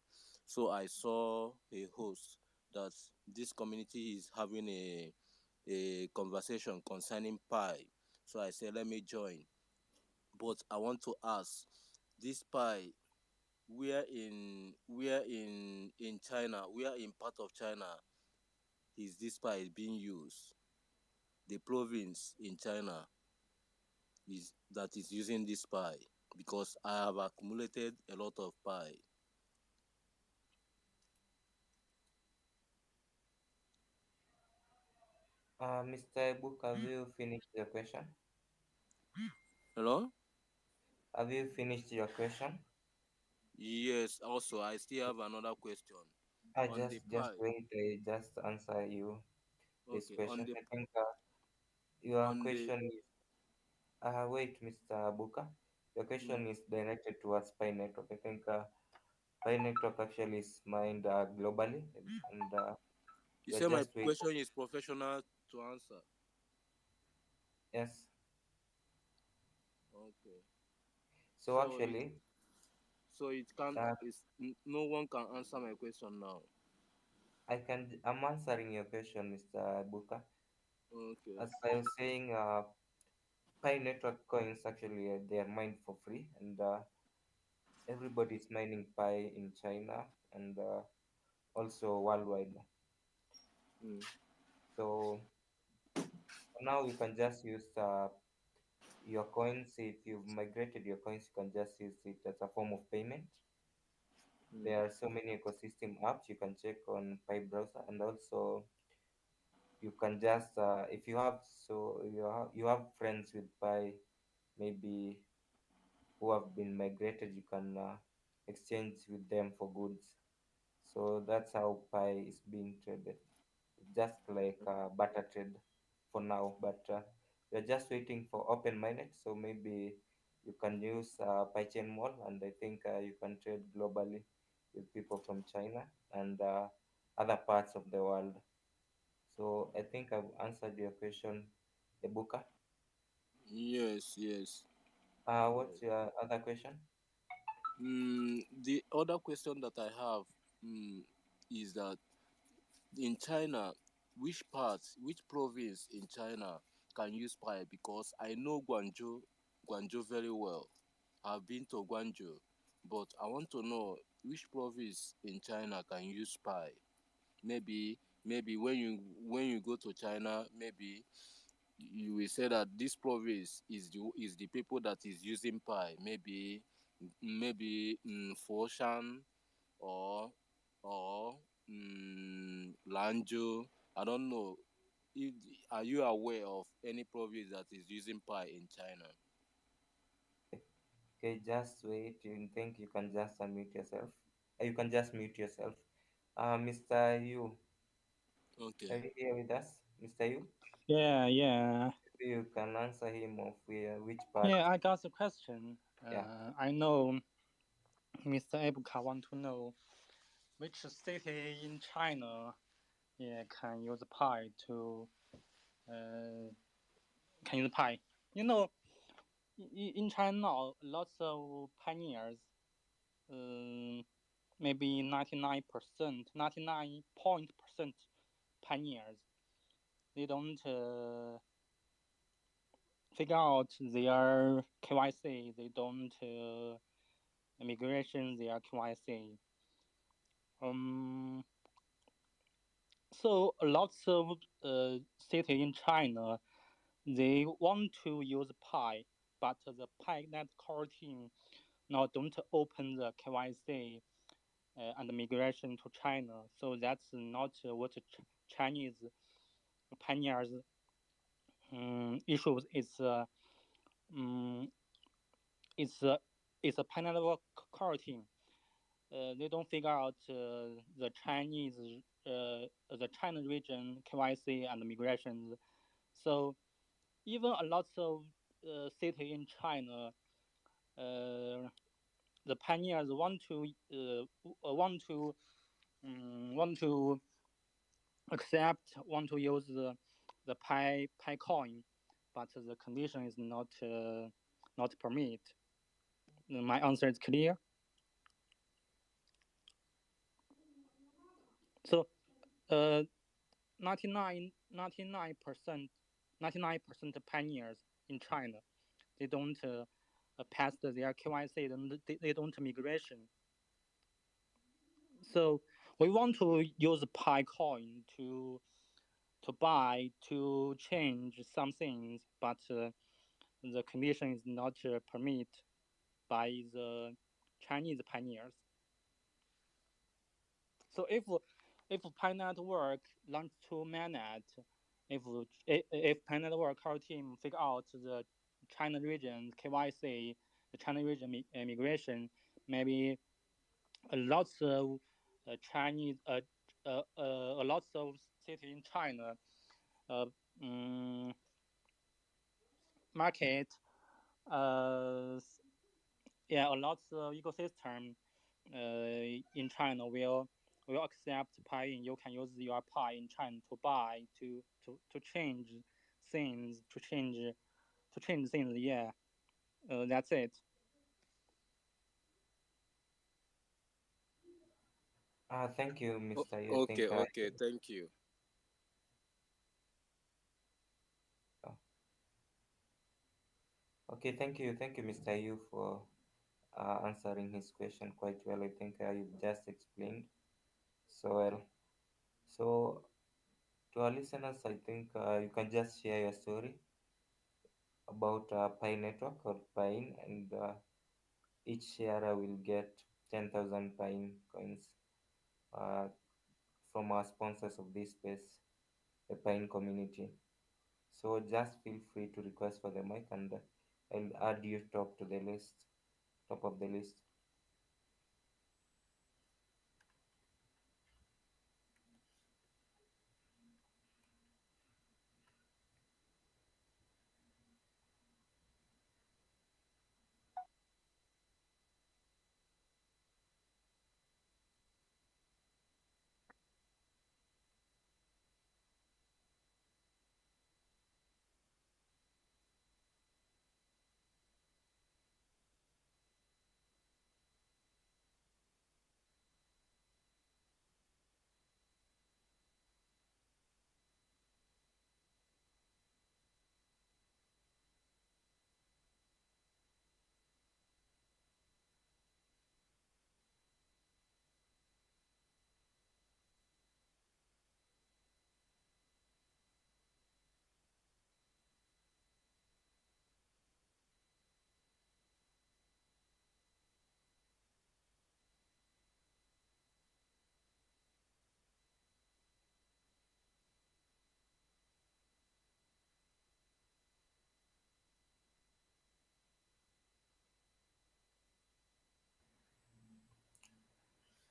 so I saw a host that this community is having a conversation concerning pie. So I said, let me join. But I want to ask, this pie, where in China, where in part of China is this pie being used? The province in China is that is using this pie, because I have accumulated a lot of pie. Mr. Book, have you finished your question? Hello? Have you finished your question? Yes, also I still have another question I on the just pie. wait. I just answer you this Okay, question. I think your on the question is wait, Mr. Buka. Your mm, question is directed towards Pi Network. I think Pi Network actually is mined globally, and you you're say my just waiting. question is professional to answer. Yes. Okay. So So it actually, so it can uh, is no one can answer my question now. I'm answering your question, Mr. Buka. Okay. As I was saying, Pi Network coins actually they are mined for free, and everybody's mining Pi in China and also worldwide. Mm, So now you can just use your coins. If you've migrated your coins, you can just use it as a form of payment. mm, There are so many ecosystem apps you can check on Pi browser, and also you can just if you have you have friends with Pi, maybe who have been migrated, you can exchange with them for goods. So that's how Pi is being traded. Just like barter trade for now, but we're just waiting for open mainnet. So maybe you can use PyChain Mall, and I think you can trade globally with people from China and other parts of the world. So I think I've answered your question, Ebuka. yes, yes, What's yes. your other question? The other question that I have is that in China, which province in China can use pi? Because I know Guangzhou very well. I've been to Guangzhou, but I want to know which province in China can use pi. Maybe when you go to China, maybe you will say that this province is the people that is using pi. Maybe Foshan or Lanzhou. I don't know. If, are you aware of any province that is using pi in China? Okay, just wait. You think you can just unmute yourself? You can just mute yourself. Mr. Yu, are Okay. you here with us? Mr. Yu, Yeah, yeah, maybe you can answer him of which part. yeah. I got the question. Yeah, I know Mr. Ebuka want to know which city in China, yeah, can use Pi to uh, can use Pi. You know, in China now, lots of pioneers, um, maybe 99%, 99% pioneers, they don't figure out their KYC, they don't immigration their KYC. Um, so lots of city in China, they want to use Pi, but the Pi net core team now don't open the KYC and migration to China. So that's not what Chinese pioneers issues. Um, it's a it's a panel core team. They don't figure out the China region KYC and migrations. So even a lot of city in China, the pioneers want to accept, want to use the Pi coin, but the condition is not permit. My answer is clear. So uh 99% 99% pioneers in China, they don't pass their KYC, they don't migration. So we want to use Pi coin to buy, to change some things, but the condition is not permit by the Chinese pioneers. So if Pi Network launch to mainnet, if Piin Network core team figure out the China region KYC, the China region immigration, maybe a lots of Chinese a lots of city in China uh, um, market uh, yeah, a lot of ecosystem in China will accept Pi. You can use your Pi in China to buy to change things to change things. Yeah, that's it. Thank you, Mr. You Okay, think okay, thank you. uh, okay, thank you, Mr. Yu, for answering his question quite well. I think you've just explained so well. So, to our listeners, I think you can just share your story about Pi Network or Pine, and each sharer will get 10,000 Pine coins uh, from our sponsors of this space, the Pine community. So just feel free to request for the mic, and I'll add you top of the list.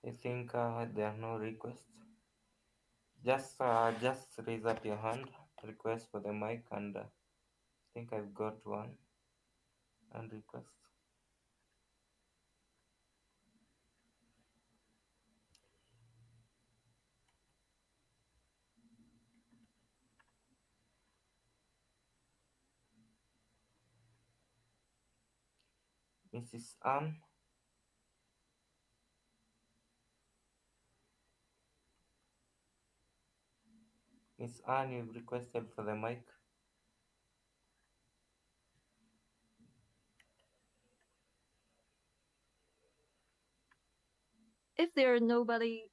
I think there are no requests. Just raise up your hand, request for the mic, and I think I've got one and request. Mrs. Ann, Miss Ann, you've requested for the mic. If there are nobody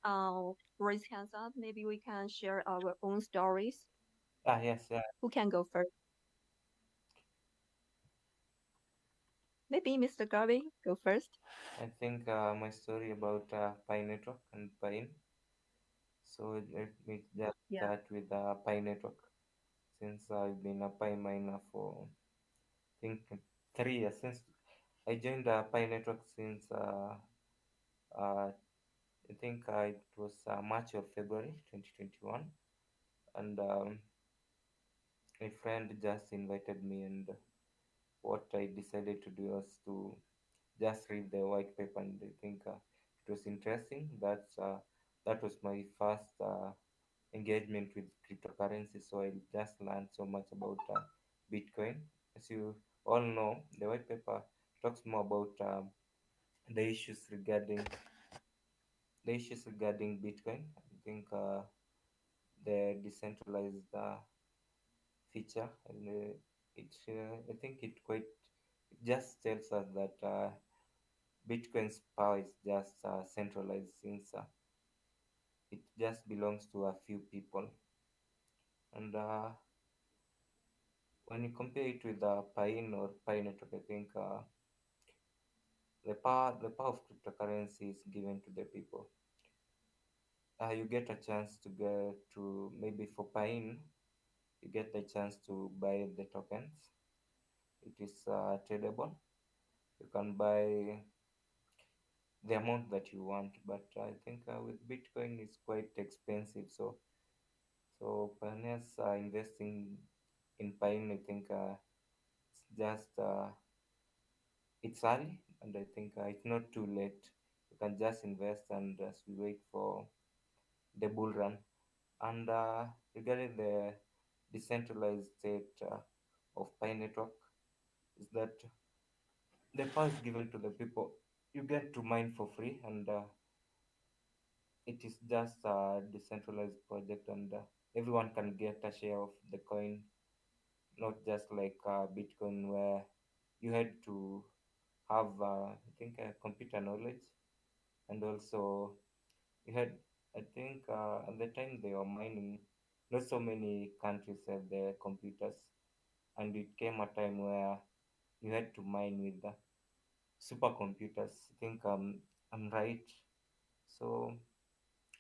raise hands up, maybe we can share our own stories. Yes, yeah. Who can go first? Maybe Mr. Garvey go first. I think my story about Pi Network and Pine. So let me just Yeah. start with Pi Network, since I've been a Pi miner for I think 3 years since I joined Pi Network since I think it was March or February 2021, and my friend just invited me, and what I decided to do was to just read the white paper, and I think it was interesting. That was my first engagement with cryptocurrency, so I just learned so much about Bitcoin. As you all know, the white paper talks more about the issues regarding Bitcoin. I think the decentralized feature, and I think it just tells us that Bitcoin's power is just centralized, since it just belongs to a few people. And when you compare it with Pine or Pi Network, I think the power of cryptocurrency is given to the people. You get a chance to go to, maybe for Pine. You get the chance to buy the tokens. It is tradable. You can buy the amount that you want, but I think with Bitcoin it's quite expensive. So pioneers are investing in Pine. I think it's just it's early, and I think it's not too late. You can just invest, and as we wait for the bull run. And regarding the decentralized state of Pi Network, is that the power is given to the people. You get to mine for free, and it is just a decentralized project, and everyone can get a share of the coin, not just like Bitcoin, where you had to have, I think, computer knowledge, and also you had, I think, at the time they were mining, not so many countries had their computers, and it came a time where you had to mine with the supercomputers. I think I'm right. So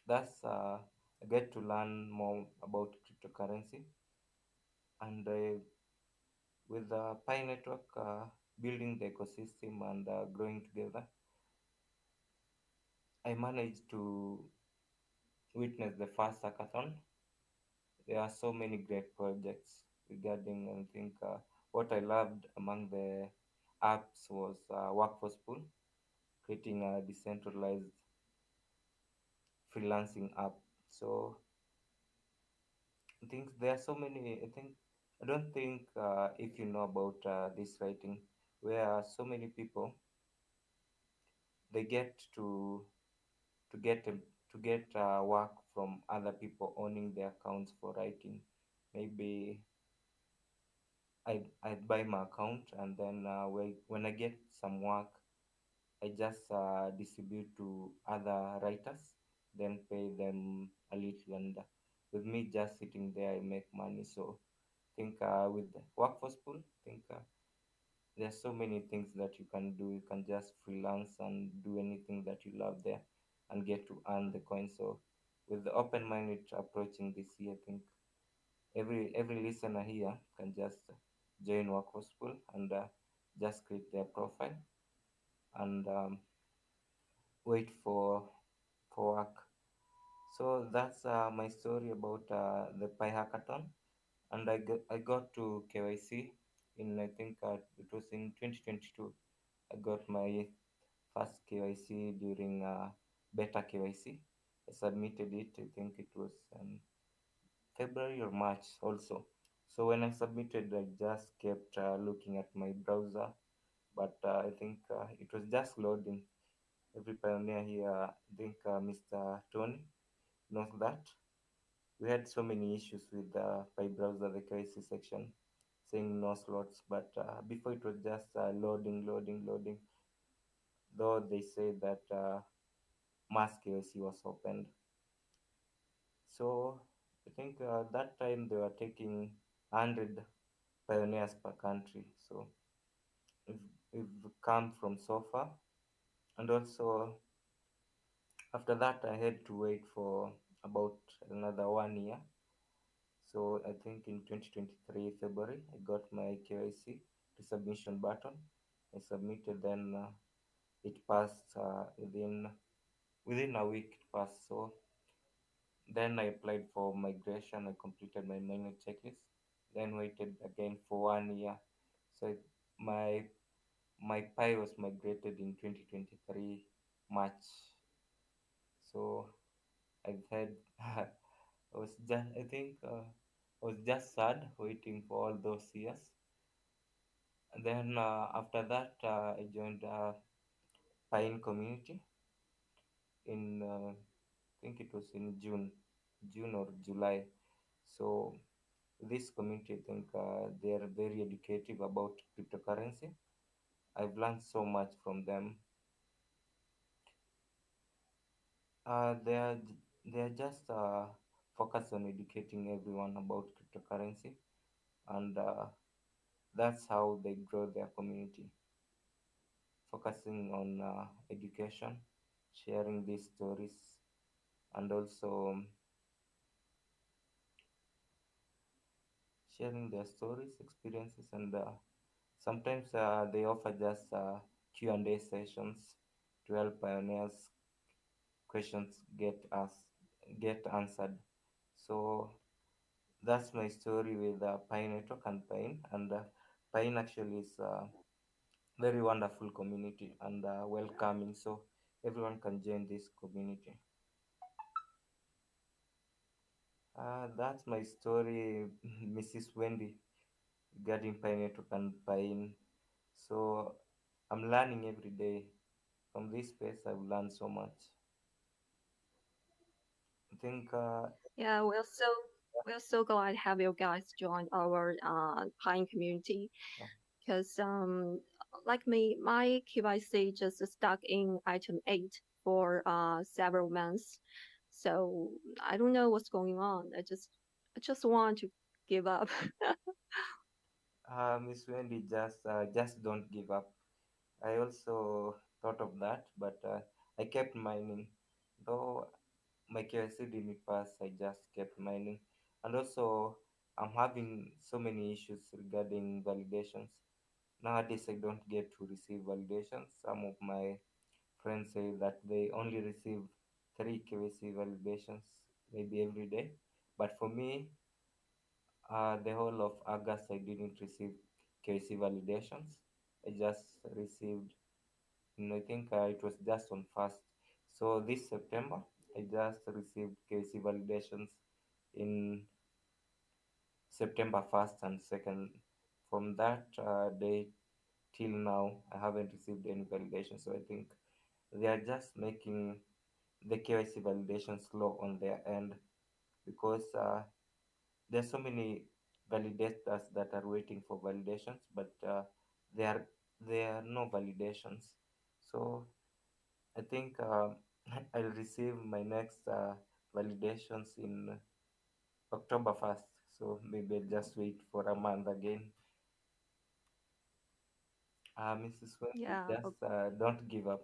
that's I get to learn more about cryptocurrency, and with the Pi network, building the ecosystem and growing together, I managed to witness the first hackathon. There are so many great projects regarding, I think, what I loved among the apps was Workforce Pool, creating a decentralized freelancing app. So I think there are so many. I don't think if you know about this writing, where so many people they get to get to get work from other people owning their accounts for writing. Maybe I'd buy my account, and then when I get some work, I just distribute to other writers, then pay them a little, and with me just sitting there, I make money. So I think with the workforce pool, I think there's so many things that you can do. You can just freelance and do anything that you love there, and get to earn the coin. So with the open minded approaching this year, I think every listener here can just join workforce pool and just create their profile and wait for work. So that's my story about the Pi Hackathon, and I got to KYC in, I think it was in 2022. I got my first KYC during beta KYC. I submitted it. I think it was February or March also. So when I submitted, I just kept looking at my browser, but I think it was just loading. Every pioneer here, I think Mr. Tony knows that. We had so many issues with the Pi browser, the KYC section, saying no slots, but before it was just loading. Though they say that mass KYC was opened. So I think that time they were taking 100 pioneers per country. So we've come from so far. And also after that, I had to wait for about another 1 year. So I think in 2023 February, I got my KYC resubmission button. I submitted, then it passed within a week. It passed. So then I applied for migration. I completed my minor checklist. Then waited again for 1 year. So my Pi was migrated in 2023 March. So I've had I was just I think I was just sad waiting for all those years. And then after that, I joined Pine community in I think it was in June or July. So this community, I think they are very educative about cryptocurrency. I've learned so much from them. Uh, they are they are just focused on educating everyone about cryptocurrency, and that's how they grow their community, focusing on education, sharing these stories, and also sharing their stories, experiences, and sometimes they offer just Q&A sessions to help pioneers questions get answered. So that's my story with Piin Network and Piin. And Piin actually is a very wonderful community and welcoming. So everyone can join this community. That's my story, Mrs. Wendy, regarding Piin Network and Piin. So I'm learning every day. From this space, I've learned so much. I think, Yeah, we're so glad to have you guys join our Pine community uh, because like me, my KYC just stuck in item 8 for several months. So I don't know what's going on. I just want to give up. Miss Wendy, just don't give up. I also thought of that, but I kept mining. Though my KYC didn't pass, I just kept mining. And also, I'm having so many issues regarding validations. Nowadays, I don't get to receive validations. Some of my friends say that they only receive three KYC validations maybe every day. But for me, the whole of August, I didn't receive KYC validations. I just received, I think it was just on first. So this September, I just received KYC validations in September 1st and 2nd. From that day till now, I haven't received any validation. So I think they are just making the KYC validation slow on their end because there are so many validators that are waiting for validations, but there there are no validations. So I think I'll receive my next validations in October 1st. So maybe I'll just wait for a month again. Mrs. Wendy, Yeah, just don't give up.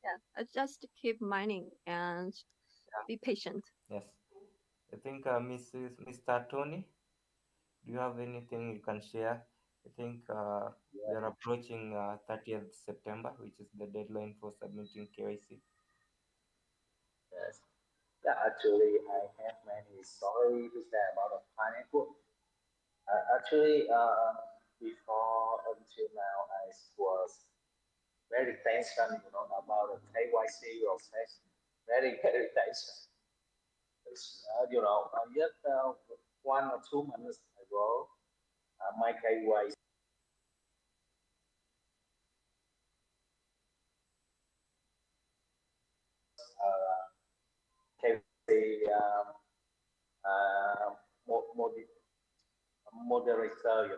yeah. I just keep mining and be patient. Yes. I think Mr. Tony, do you have anything you can share? I think we are approaching 30th September, which is the deadline for submitting KYC. Yes. Yeah, actually, I have many stories to say about the pineapple. Actually, before until now, I was very tension, about the KYC process. Very, very tension. Just 1 or 2 months ago, my KYC KYC uh, mo- modi- moderator,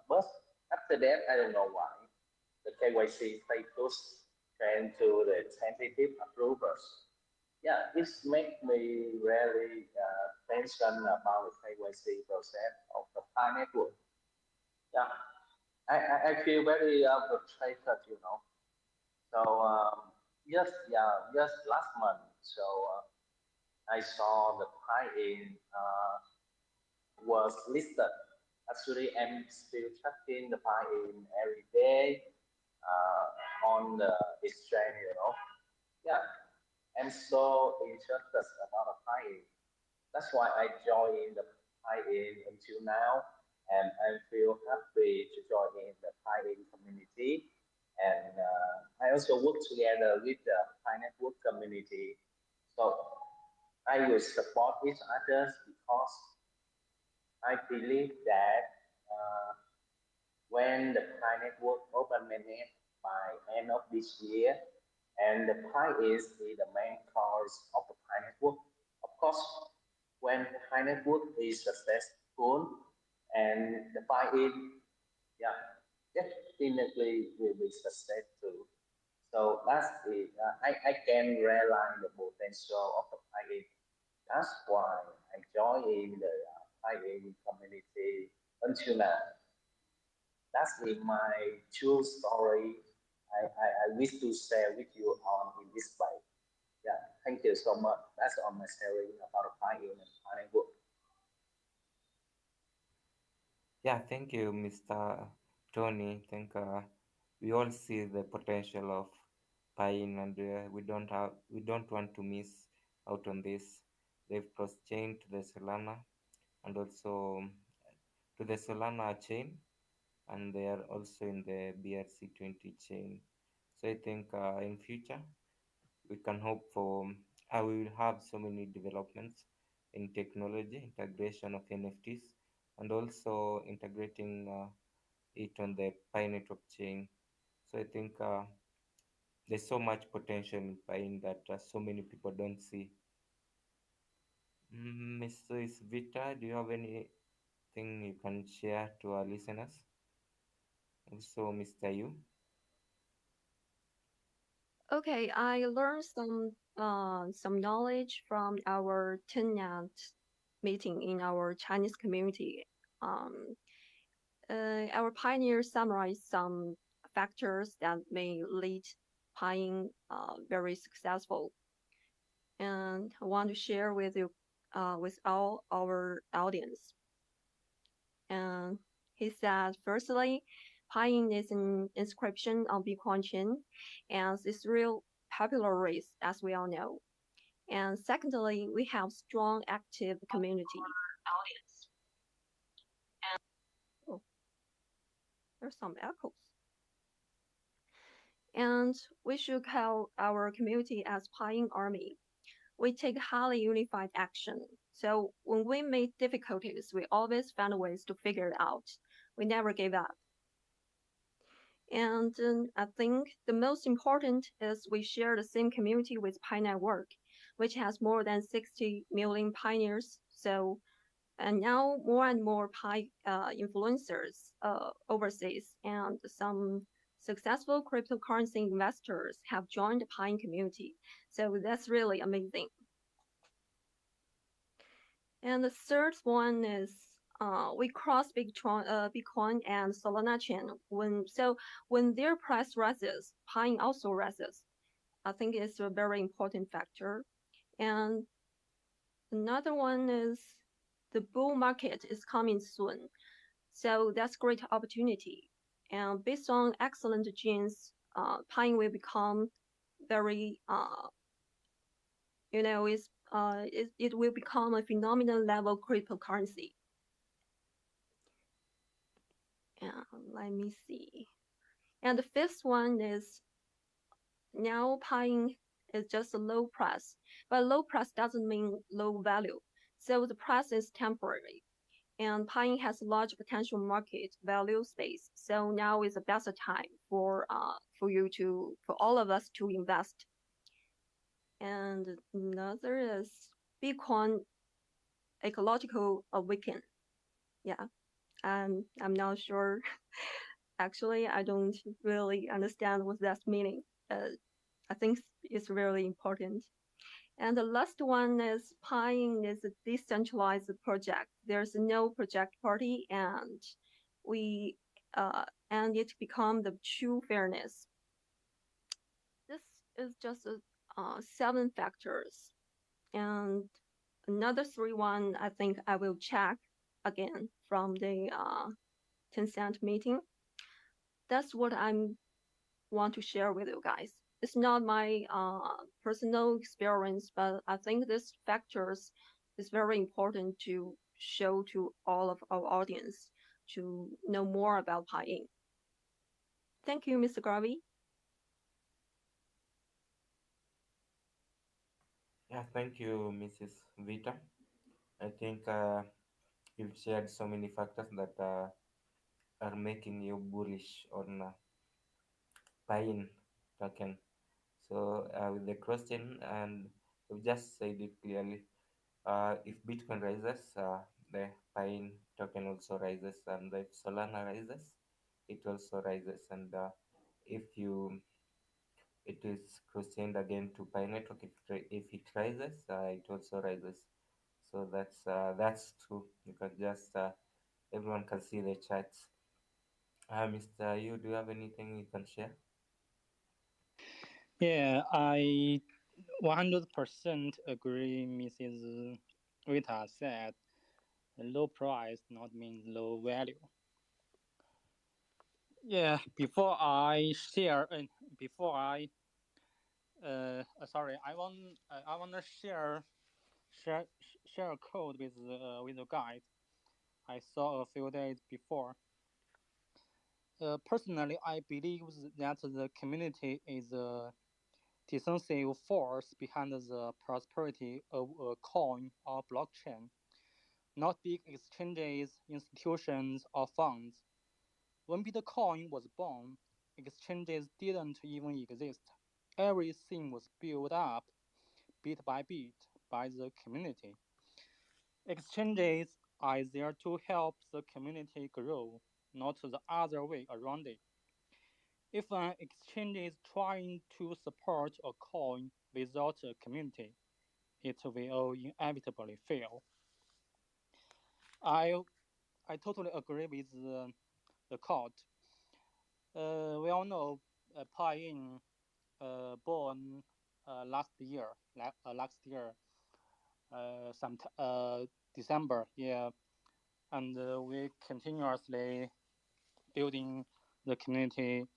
but after that, I don't know why the KYC status changed to the tentative approvers. Yeah, this makes me really tension about the KYC process of the Pi network. Yeah, I feel very frustrated, So just last month, so I saw the Pi in was listed. Actually, I'm still tracking the Pi in every day on the exchange, Yeah, I'm so interested about the Pi in. That's why I joined the Pi-in until now, and I feel happy to join in the Pi-in community. And I also work together with the Pi Network community. So I will support each other because I believe that uh, when the Pi Network open mainnet by end of this year, and the Pi is the main cause of the Pi Network. Of course, when the Pi Network is successful and the Pi in, yeah, definitely will be success too. So that's it. I can realize the potential of the Pi in. That's why I joined in the Pi in community until now. That's in my true story. I wish to share with you on in this way. Yeah, thank you so much. That's all my sharing about Pi in and network. Yeah, thank you, Mr. Tony. Think we all see the potential of Pine, and we don't want to miss out on this. They've cross-chained to the Solana and also to the Solana chain, and they are also in the BRC20 chain. So I think in future we can hope for we will have so many developments in technology, integration of NFTs, and also integrating it on the Pi network chain. So I think there's so much potential in Pi that so many people don't see. Mrs. Vita, do you have anything you can share to our listeners? Also, Mr. Yu. Okay, I learned some knowledge from our Tenet meeting in our Chinese community. Um, our pioneers summarized some factors that may lead Pine very successful, and I want to share with you, with all our audience. And he said, firstly, Pine is an inscription on Bitcoin chain, and it's real popular race, as we all know. And secondly, we have strong active community. Audience. And oh, there's some echoes. And we should call our community as Pine Army. We take highly unified action. So when we meet difficulties, we always find ways to figure it out. We never give up. And I think the most important is we share the same community with Pi Network, which has more than 60 million pioneers. So, and now more and more Pi influencers overseas and some successful cryptocurrency investors have joined the Pi community. So that's really amazing. And the third one is we cross Bitcoin and Solana chain. When their price rises, Pine also rises. I think it's a very important factor. And another one is the bull market is coming soon, so that's great opportunity. And based on excellent genes, Pine will become very it will become a phenomenal level cryptocurrency. Let me see. And the fifth one is now Pine is just a low price, but low price doesn't mean low value. So the price is temporary. And Pine has large potential market value space. So now is the best time for all of us to invest. And another is Bitcoin ecological awaken. Yeah, I'm not sure. Actually, I don't really understand what that's meaning. I think it's really important. And the last one is Pine is a decentralized project. There's no project party, and we and it become the true fairness. This is just 7 factors, and another 3 I think I will check again from the Tencent meeting. That's what I want to share with you guys. It's not my personal experience, but I think this factors is very important to show to all of our audience to know more about Pi. Thank you, Mr. Garvey. Yeah, thank you, Mrs. Vita. I think you've shared so many factors that are making you bullish on Pine token. So with the question, and we've just said it clearly, if Bitcoin rises, the Pine token also rises, and if Solana rises, it also rises. And if you it is cross-chained again to Pi network, if it rises, it also rises. So that's true. You can just everyone can see the charts. Mr. Yu, do you have anything you can share? Yeah, I 100% agree, Mrs. Rita said, low price not means low value. Yeah, before sorry, I want to share share a code with you guys. I saw a few days before. Personally, I believe that the community is a decisive force behind the prosperity of a coin or blockchain, not big exchanges, institutions, or funds. When Bitcoin was born, exchanges didn't even exist. Everything was built up bit by bit by the community. Exchanges are there to help the community grow, not the other way around it. If an exchange is trying to support a coin without a community, it will inevitably fail. I I totally agree with the quote. We all know Piin born last year, some December, yeah, and we continuously building the community.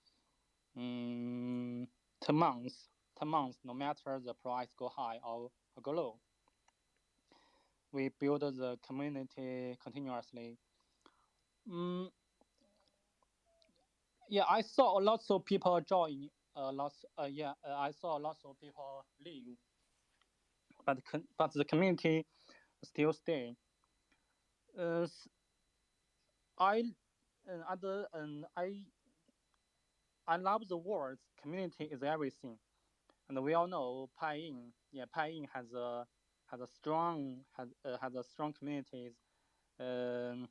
10 months, 10 months, no matter the price go high or go low. We build the community continuously. Mm, yeah, I saw lots of people join. I saw lots of people leave, but the community still stay. Uh, I other I love the words community is everything, and we all know Piin. Yeah, Piin has a strong communities. Um,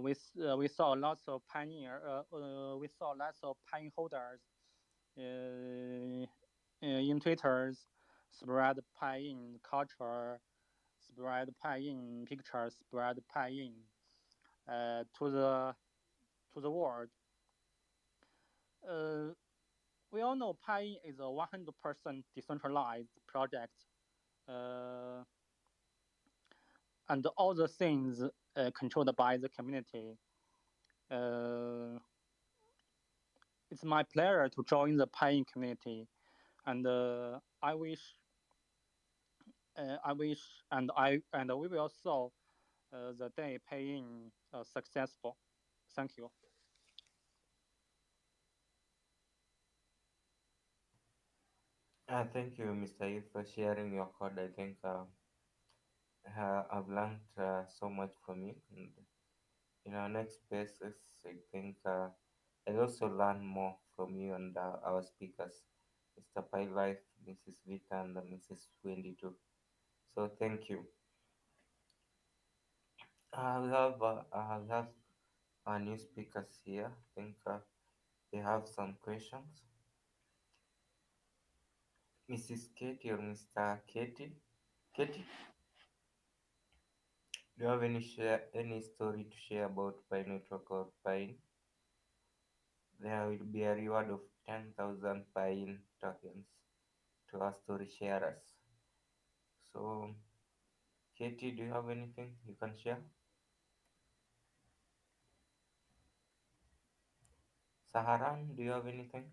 we saw lots of we saw lots of pine holders in Twitter's spread pine culture, spread pine pictures, spread pine to the world. Uh, we all know Pine is a 100% decentralized project, uh, and all the things controlled by the community. Uh, it's my pleasure to join the Pine community, and I wish, and we will saw the day paying successful. Thank you. Thank you, Mr. Youth, for sharing your code. I think I've learned so much from you. And in our next spaces, I think I'll also learn more from you and our speakers, Mr. Pai Life, Mrs. Vita, and Mrs. Wendy too. So thank you. We have our new speakers here. I think they have some questions. Mrs. Katie or Mr. Katie? Katie, do you have any story to share about Pi Network or Pine? There will be a reward of 10,000 Pine tokens to our story sharers. So, Katie, do you have anything you can share? Saharan, do you have anything?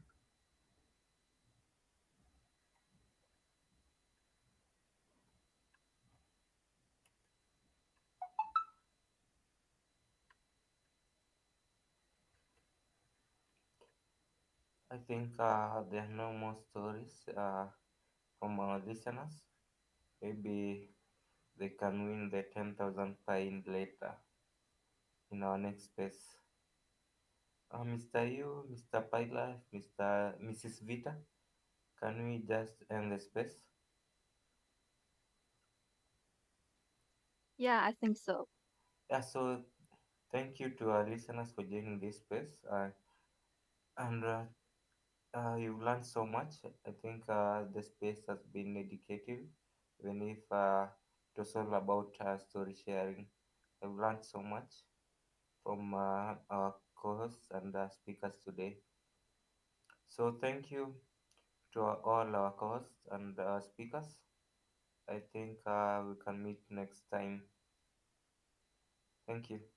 I think there are no more stories from our listeners. Maybe they can win the 10,000 Pine later in our next space. Mr. You, Mr. Pilaf, Mrs. Vita, can we just end the space? Yeah, I think so. Yeah, so thank you to our listeners for joining this space. And you've learned so much. I think the space has been educative, even if it was all about story sharing. I've learned so much from our co-hosts and speakers today. So thank you to all our co-hosts and speakers. I think we can meet next time. Thank you.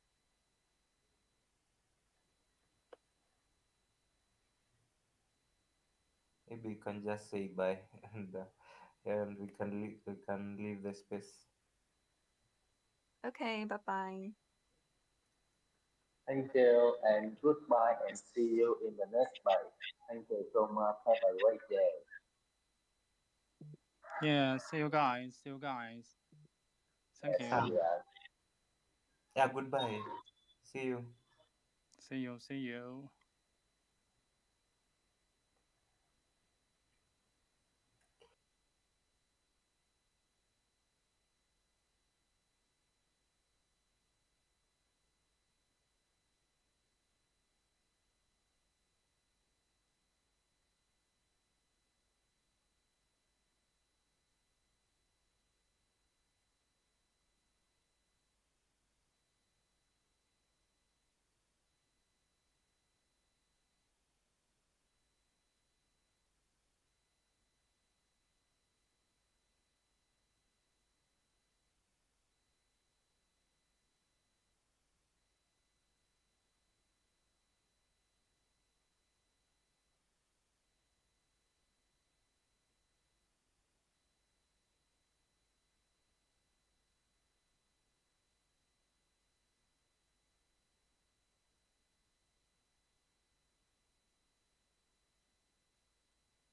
Maybe you can just say bye and we can leave the space. Okay, bye bye. Thank you and goodbye and see you in the next bite. Thank you so much. Have a great day. Yeah, see you guys. See you guys. Thank Yes, see you. Yeah, you. yeah. Goodbye. See you. See you. See you.